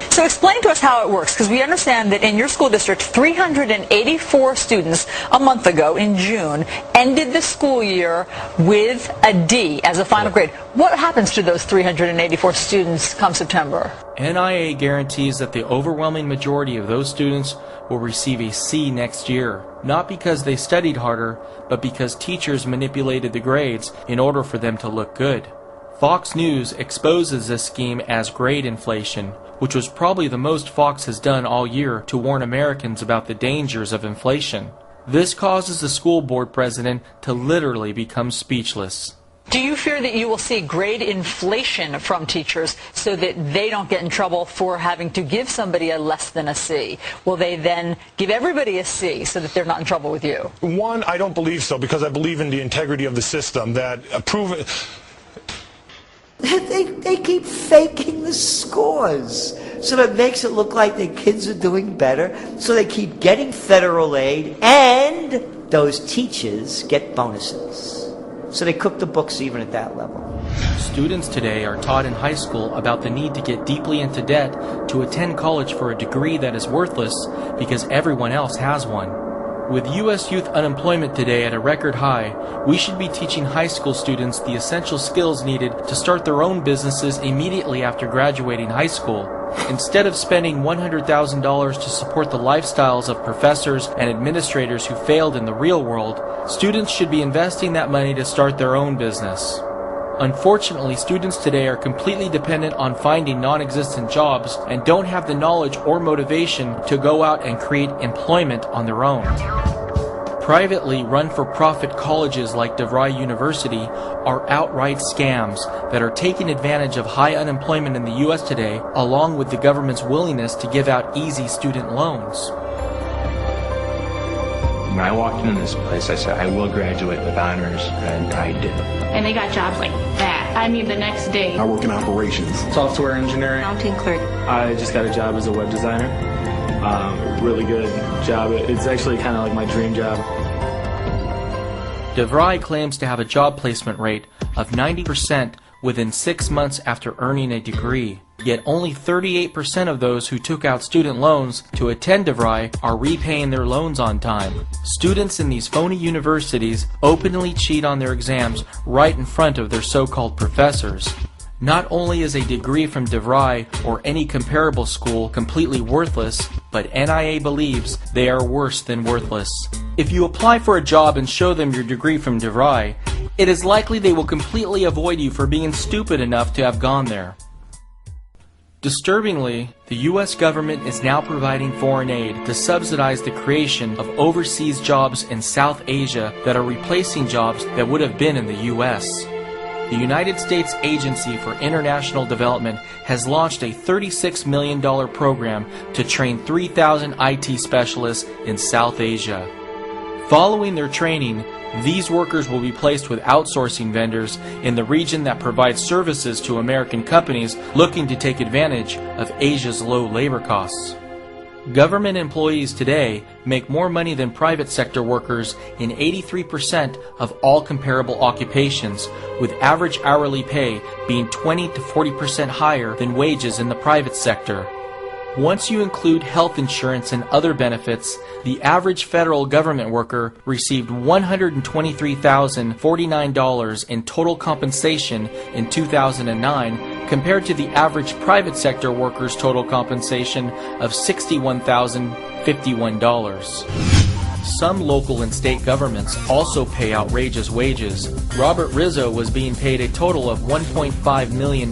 So explain to us how it works, because we understand that in your school district, 384 students a month ago in June ended the school year with a D as a final grade. What happens to those 384 students come September? NIA guarantees that the overwhelming majority of those students will receive a C next year, not because they studied harder, but because teachers manipulated the grades in order for them to look good. Fox News exposes this scheme as grade inflation, which was probably the most Fox has done all year to warn Americans about the dangers of inflation. This causes the school board president to literally become speechless. Do you fear that you will see grade inflation from teachers so that they don't get in trouble for having to give somebody a less than a C? Will they then give everybody a C so that they're not in trouble with you? One, I don't believe so, because I believe in the integrity of the system that They keep faking the scores So that makes it look like the kids are doing better. So they keep getting federal aid, and those teachers get bonuses. So they cook the books even at that level. Students today are taught in high school about the need to get deeply into debt to attend college for a degree that is worthless because everyone else has one. With U.S. youth unemployment today at a record high, we should be teaching high school students the essential skills needed to start their own businesses immediately after graduating high school. Instead of spending $100,000 to support the lifestyles of professors and administrators who failed in the real world, students should be investing that money to start their own business. Unfortunately, students today are completely dependent on finding non-existent jobs and don't have the knowledge or motivation to go out and create employment on their own. Privately run-for-profit colleges like DeVry University are outright scams that are taking advantage of high unemployment in the U.S. today, along with the government's willingness to give out easy student loans. When I walked into this place, I said, I will graduate with honors, and I did. And they got jobs like that. I mean, the next day. I work in operations. Software engineering. Accounting clerk. I just got a job as a web designer. Really good job. It's actually kind of like my dream job. DeVry claims to have a job placement rate of 90% within 6 months after earning a degree. Yet only 38% of those who took out student loans to attend DeVry are repaying their loans on time. Students in these phony universities openly cheat on their exams right in front of their so-called professors. Not only is a degree from DeVry or any comparable school completely worthless, but NIA believes they are worse than worthless. If you apply for a job and show them your degree from DeVry, it is likely they will completely avoid you for being stupid enough to have gone there. Disturbingly, the U.S. government is now providing foreign aid to subsidize the creation of overseas jobs in South Asia that are replacing jobs that would have been in the U.S. The United States Agency for International Development has launched a $36 million program to train 3,000 IT specialists in South Asia. Following their training, these workers will be placed with outsourcing vendors in the region that provides services to American companies looking to take advantage of Asia's low labor costs. Government employees today make more money than private sector workers in 83% of all comparable occupations, with average hourly pay being 20 to 40% higher than wages in the private sector. Once you include health insurance and other benefits, the average federal government worker received $123,049 in total compensation in 2009, compared to the average private sector worker's total compensation of $61,051. Some local and state governments also pay outrageous wages. Robert Rizzo was being paid a total of $1.5 million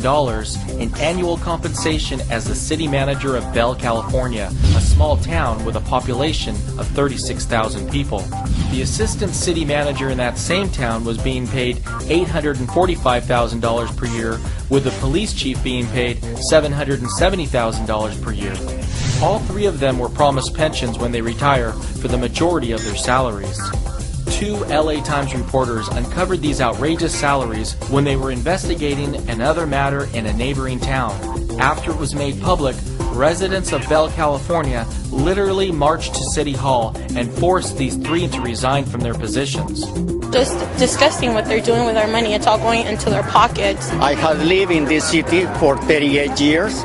in annual compensation as the city manager of Bell, California, a small town with a population of 36,000 people. The assistant city manager in that same town was being paid $845,000 per year, with the police chief being paid $770,000 per year. All three of them were promised pensions when they retire for the majority of their salaries. 2 LA Times reporters uncovered these outrageous salaries when they were investigating another matter in a neighboring town. After it was made public, residents of Bell, California literally marched to City Hall and forced these three to resign from their positions. Just disgusting what they're doing with our money. It's all going into their pockets. I have lived in this city for 38 years.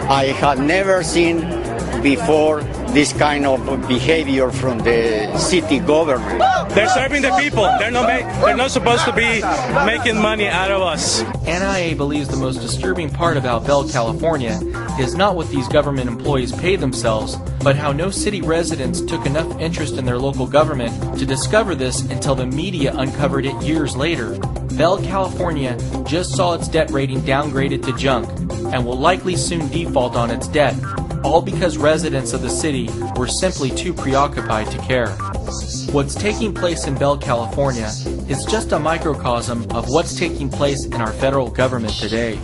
I have never seen before this kind of behavior from the city government. They're serving the people. They're not supposed to be making money out of us. NIA believes the most disturbing part about Bell, California is not what these government employees pay themselves, but how no city residents took enough interest in their local government to discover this until the media uncovered it years later. Bell, California just saw its debt rating downgraded to junk and will likely soon default on its debt, all because residents of the city were simply too preoccupied to care. What's taking place in Bell, California is just a microcosm of what's taking place in our federal government today.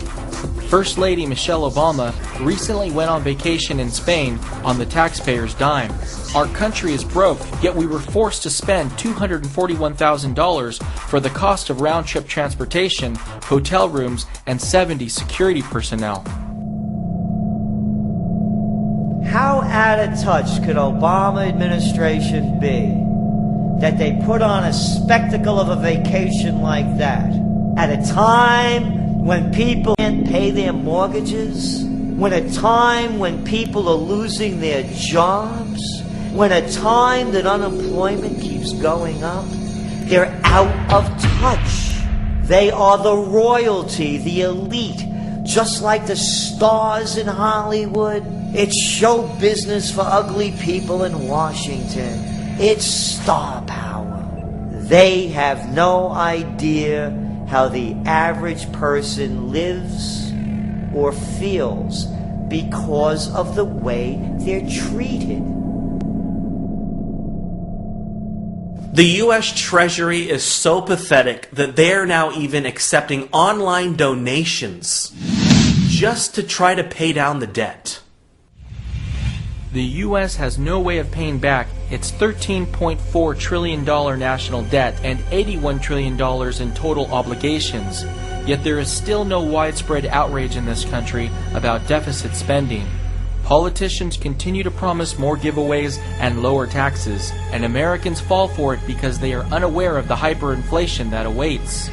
First Lady Michelle Obama recently went on vacation in Spain on the taxpayers' dime. Our country is broke, yet we were forced to spend $241,000 for the cost of round-trip transportation, hotel rooms, and 70 security personnel. out of touch could Obama administration be that they put on a spectacle of a vacation like that at a time when people can't pay their mortgages, when a time when people are losing their jobs, when a time that unemployment keeps going up? They're out of touch. They are the royalty, the elite, just like the stars in Hollywood. It's show business for ugly people in Washington. It's star power. They have no idea how the average person lives or feels because of the way they're treated. The U.S. Treasury is so pathetic that they're now even accepting online donations just to try to pay down the debt. The U.S. has no way of paying back its $13.4 trillion national debt and $81 trillion in total obligations, yet there is still no widespread outrage in this country about deficit spending. Politicians continue to promise more giveaways and lower taxes, and Americans fall for it because they are unaware of the hyperinflation that awaits.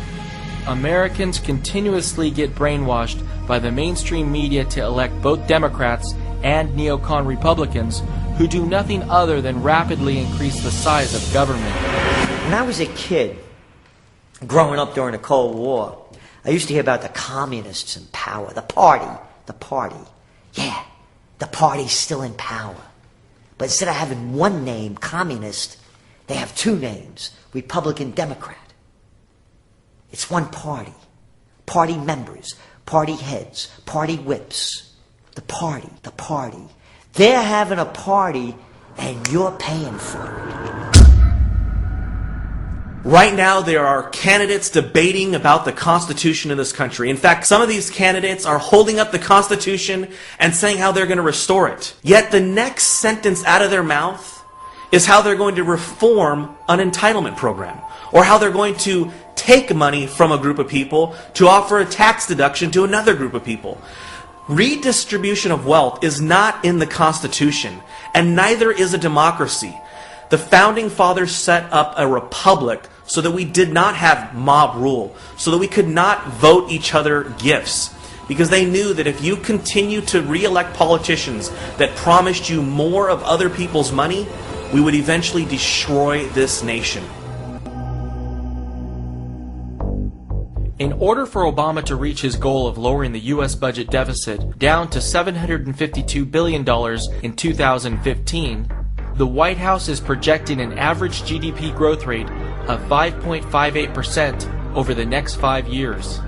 Americans continuously get brainwashed by the mainstream media to elect both Democrats and neocon Republicans who do nothing other than rapidly increase the size of government. When I was a kid, growing up during the Cold War, I used to hear about the communists in power, the party. Yeah, the party's still in power. But instead of having one name, communist, they have two names, Republican, Democrat. It's one party. Party members, party heads, party whips. The party. They're having a party and you're paying for it. Right now, there are candidates debating about the Constitution of this country. In fact, some of these candidates are holding up the Constitution and saying how they're going to restore it. Yet the next sentence out of their mouth is how they're going to reform an entitlement program, or how they're going to take money from a group of people to offer a tax deduction to another group of people. Redistribution of wealth is not in the Constitution, and neither is a democracy. The Founding Fathers set up a republic so that we did not have mob rule, so that we could not vote each other gifts, because they knew that if you continue to re-elect politicians that promised you more of other people's money, we would eventually destroy this nation. In order for Obama to reach his goal of lowering the U.S. budget deficit down to $752 billion in 2015, the White House is projecting an average GDP growth rate of 5.58% over the next 5 years.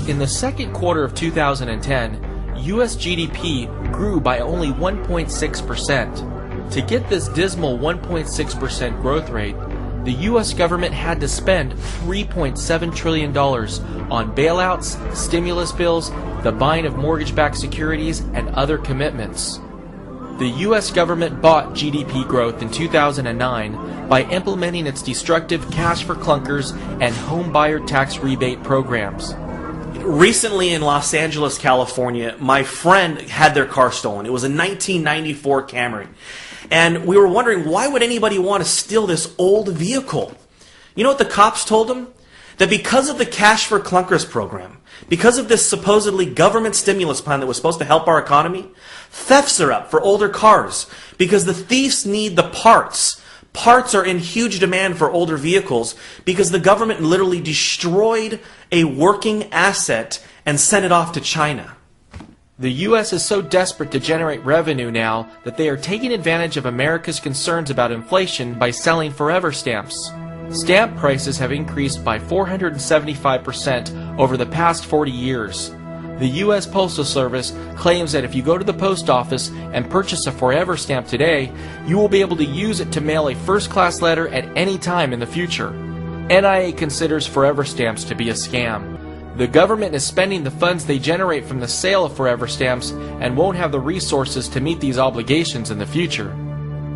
In the second quarter of 2010, U.S. GDP grew by only 1.6%. To get this dismal 1.6% growth rate, the U.S. government had to spend $3.7 trillion on bailouts, stimulus bills, the buying of mortgage-backed securities, and other commitments. The U.S. government bought GDP growth in 2009 by implementing its destructive cash for clunkers and home buyer tax rebate programs. Recently in Los Angeles, California, my friend had their car stolen. It was a 1994 Camry. And we were wondering, why would anybody want to steal this old vehicle? You know what the cops told him? That because of the Cash for Clunkers program, because of this supposedly government stimulus plan that was supposed to help our economy, thefts are up for older cars because the thieves need the parts. Parts are in huge demand for older vehicles because the government literally destroyed a working asset and sent it off to China. The U.S. is so desperate to generate revenue now that they are taking advantage of America's concerns about inflation by selling forever stamps. Stamp prices have increased by 475% over the past 40 years. The U.S. Postal Service claims that if you go to the post office and purchase a forever stamp today, you will be able to use it to mail a first-class letter at any time in the future. NIA considers forever stamps to be a scam. The government is spending the funds they generate from the sale of forever stamps and won't have the resources to meet these obligations in the future.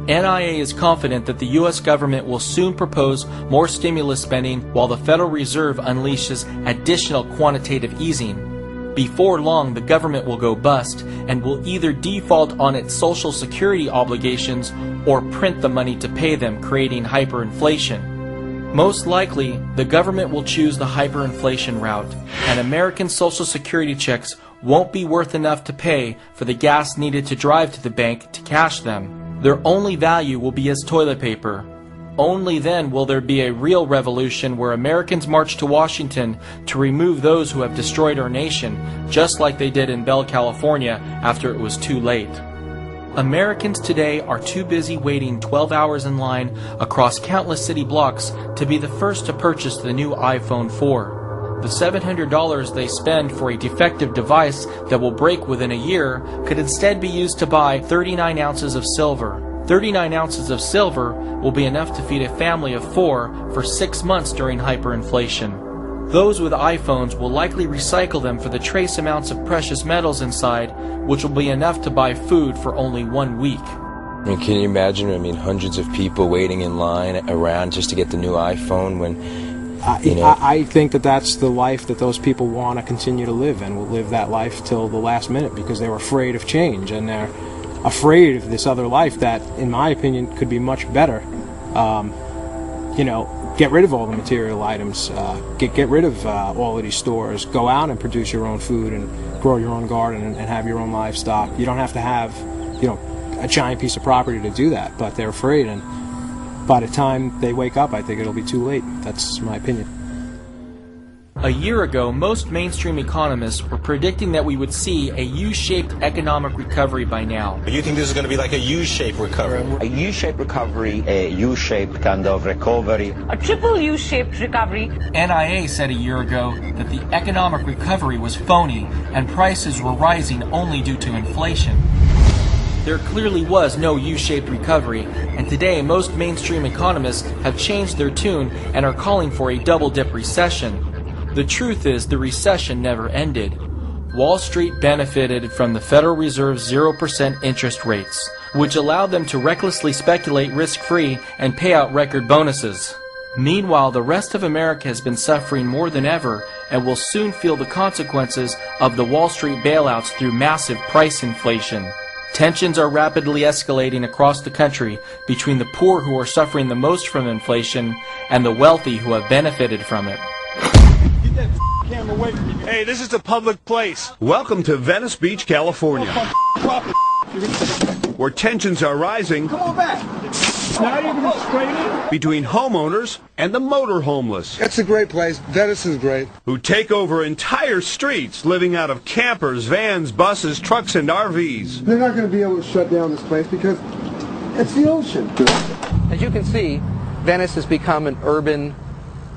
NIA is confident that the U.S. government will soon propose more stimulus spending while the Federal Reserve unleashes additional quantitative easing. Before long, the government will go bust and will either default on its Social Security obligations or print the money to pay them, creating hyperinflation. Most likely, the government will choose the hyperinflation route, and American Social Security checks won't be worth enough to pay for the gas needed to drive to the bank to cash them. Their only value will be as toilet paper. Only then will there be a real revolution where Americans march to Washington to remove those who have destroyed our nation, just like they did in Bell, California, after it was too late. Americans today are too busy waiting 12 hours in line across countless city blocks to be the first to purchase the new iPhone 4. The $700 they spend for a defective device that will break within a year could instead be used to buy 39 ounces of silver. 39 ounces of silver will be enough to feed a family of 4 for 6 months during hyperinflation. Those with iPhones will likely recycle them for the trace amounts of precious metals inside, which will be enough to buy food for only 1 week. I mean, can you imagine? I mean, hundreds of people waiting in line around just to get the new iPhone when, I think that that's the life that those people want to continue to live, and will live that life till the last minute because they're afraid of change, and they're afraid of this other life that, in my opinion, could be much better. Get rid of all the material items, get rid of all of these stores, go out and produce your own food and grow your own garden and have your own livestock. You don't have to have, a giant piece of property to do that, but they're afraid, and by the time they wake up, I think it'll be too late. That's my opinion. A year ago, most mainstream economists were predicting that we would see a U-shaped economic recovery by now. You think this is going to be like a U-shaped recovery? A U-shaped recovery, a U-shaped kind of recovery. A triple U-shaped recovery. NIA said a year ago that the economic recovery was phony and prices were rising only due to inflation. There clearly was no U-shaped recovery, and today most mainstream economists have changed their tune and are calling for a double-dip recession. The truth is, the recession never ended. Wall Street benefited from the Federal Reserve's 0% interest rates, which allowed them to recklessly speculate risk-free and pay out record bonuses. Meanwhile, the rest of America has been suffering more than ever and will soon feel the consequences of the Wall Street bailouts through massive price inflation. Tensions are rapidly escalating across the country between the poor who are suffering the most from inflation and the wealthy who have benefited from it. Hey, this is a public place. Welcome to Venice Beach, California, where tensions are rising between homeowners and the motor homeless. It's a great place. Venice is great. Who take over entire streets, living out of campers, vans, buses, trucks, and RVs. They're not going to be able to shut down this place because it's the ocean. As you can see, Venice has become an urban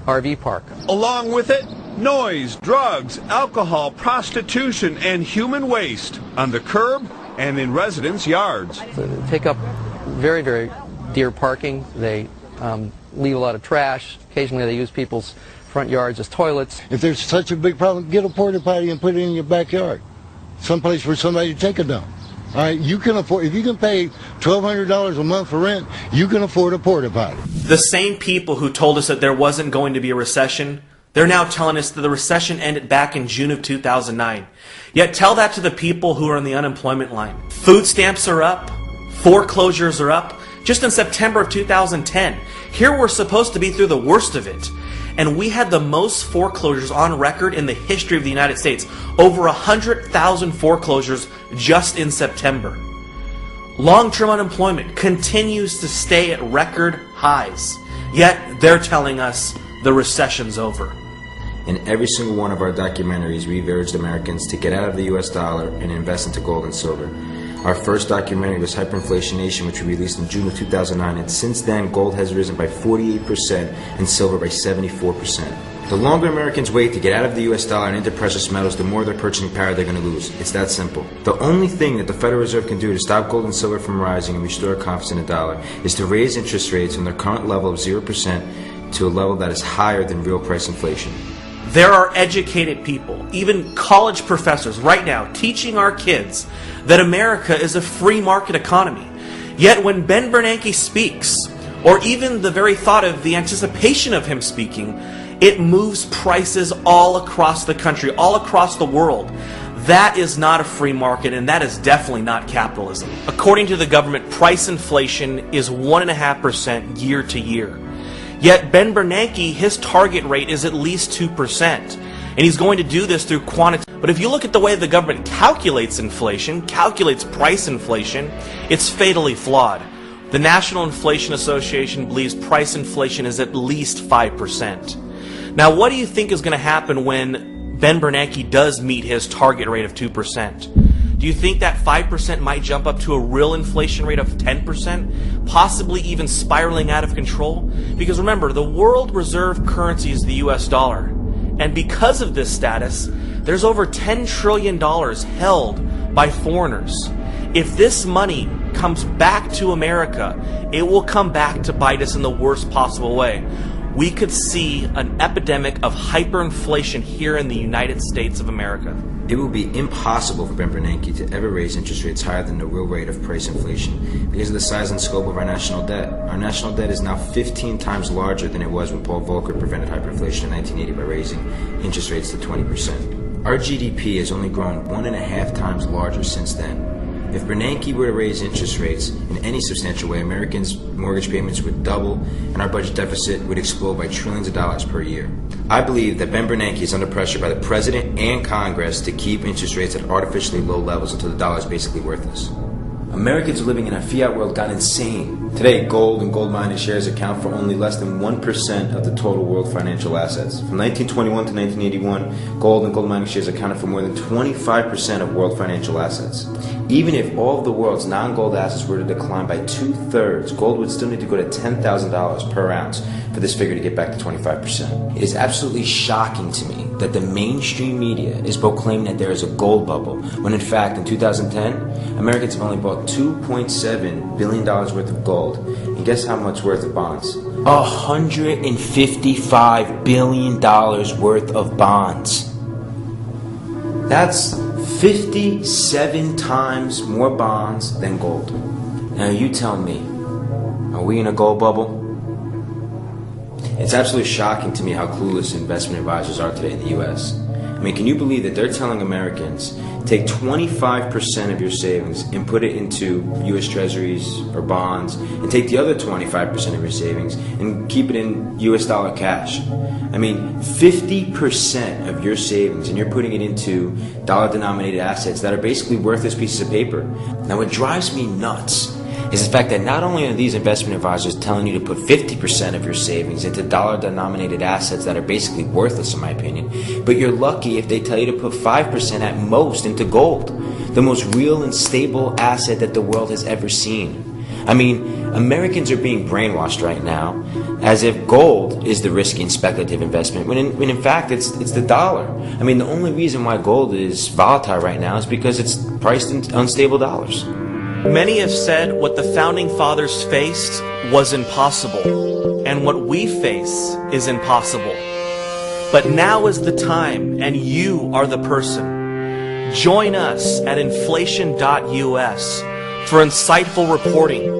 RV park. Along with it, noise, drugs, alcohol, prostitution, and human waste on the curb and in residents' yards. So they take up very, very dear parking. They leave a lot of trash. Occasionally they use people's front yards as toilets. If there's such a big problem, get a porta potty and put it in your backyard. Someplace for somebody to take it down. All right, you can afford, if you can pay $1,200 a month for rent, you can afford a porta potty. The same people who told us that there wasn't going to be a recession, they're now telling us that the recession ended back in June of 2009. Yet tell that to the people who are on the unemployment line. Food stamps are up. Foreclosures are up. Just in September of 2010, here we're supposed to be through the worst of it. And we had the most foreclosures on record in the history of the United States. Over 100,000 foreclosures just in September. Long-term unemployment continues to stay at record highs. Yet they're telling us the recession's over. In every single one of our documentaries, we've urged Americans to get out of the U.S. dollar and invest into gold and silver. Our first documentary was Hyperinflation Nation, which we released in June of 2009, and since then, gold has risen by 48% and silver by 74%. The longer Americans wait to get out of the U.S. dollar and into precious metals, the more their purchasing power they're going to lose. It's that simple. The only thing that the Federal Reserve can do to stop gold and silver from rising and restore confidence in the dollar is to raise interest rates from their current level of 0% to a level that is higher than real price inflation. There are educated people, even college professors right now, teaching our kids that America is a free market economy. Yet when Ben Bernanke speaks, or even the very thought of the anticipation of him speaking, It moves prices all across the country, all across the world. That is not a free market, and that is definitely not capitalism. According to the government, price inflation is 1.5% year to year. Yet Ben Bernanke, his target rate is at least 2%. And he's going to do this through quantitative. But if you look at the way the government calculates inflation, calculates price inflation, it's fatally flawed. The National Inflation Association believes price inflation is at least 5%. Now, what do you think is going to happen when Ben Bernanke does meet his target rate of 2%? Do you think that 5% might jump up to a real inflation rate of 10%, possibly even spiraling out of control? Because remember, the world reserve currency is the US dollar. And because of this status, there's over $10 trillion held by foreigners. If this money comes back to America, it will come back to bite us in the worst possible way. We could see an epidemic of hyperinflation here in the United States of America. It will be impossible for Ben Bernanke to ever raise interest rates higher than the real rate of price inflation because of the size and scope of our national debt. Our national debt is now 15 times larger than it was when Paul Volcker prevented hyperinflation in 1980 by raising interest rates to 20%. Our GDP has only grown 1.5 times larger since then. If Bernanke were to raise interest rates in any substantial way, Americans' mortgage payments would double and our budget deficit would explode by trillions of dollars per year. I believe that Ben Bernanke is under pressure by the President and Congress to keep interest rates at artificially low levels until the dollar is basically worthless. Americans are living in a fiat world gone insane. Today, gold and gold mining shares account for only less than 1% of the total world financial assets. From 1921 to 1981, gold and gold mining shares accounted for more than 25% of world financial assets. Even if all of the world's non-gold assets were to decline by 2/3, gold would still need to go to $10,000 per ounce for this figure to get back to 25%. It is absolutely shocking to me that the mainstream media is proclaiming that there is a gold bubble, when in fact in 2010, Americans have only bought $2.7 billion worth of gold. And guess how much worth of bonds? $155 billion worth of bonds. That's 57 times more bonds than gold. Now you tell me, are we in a gold bubble? It's absolutely shocking to me how clueless investment advisors are today in the U.S. I mean, can you believe that they're telling Americans, take 25% of your savings and put it into U.S. Treasuries or bonds, and take the other 25% of your savings and keep it in U.S. dollar cash? I mean, 50% of your savings and you're putting it into dollar-denominated assets that are basically worthless pieces of paper. Now, what drives me nuts is the fact that not only are these investment advisors telling you to put 50% of your savings into dollar-denominated assets that are basically worthless in my opinion, but you're lucky if they tell you to put 5% at most into gold, the most real and stable asset that the world has ever seen. I mean, Americans are being brainwashed right now as if gold is the risky and speculative investment, when in fact it's the dollar. I mean, the only reason why gold is volatile right now is because it's priced in unstable dollars. Many have said what the Founding Fathers faced was impossible, and what we face is impossible. But now is the time, and you are the person. Join us at inflation.us for insightful reporting,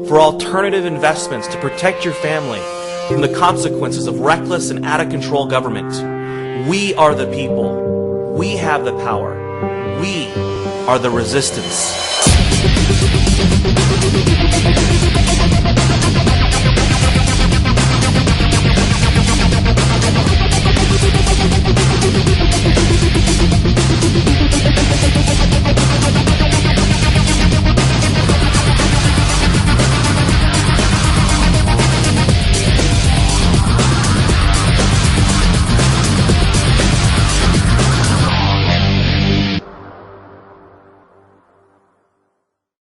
for alternative investments to protect your family from the consequences of reckless and out-of-control government. We are the people. We have the power. We are the resistance.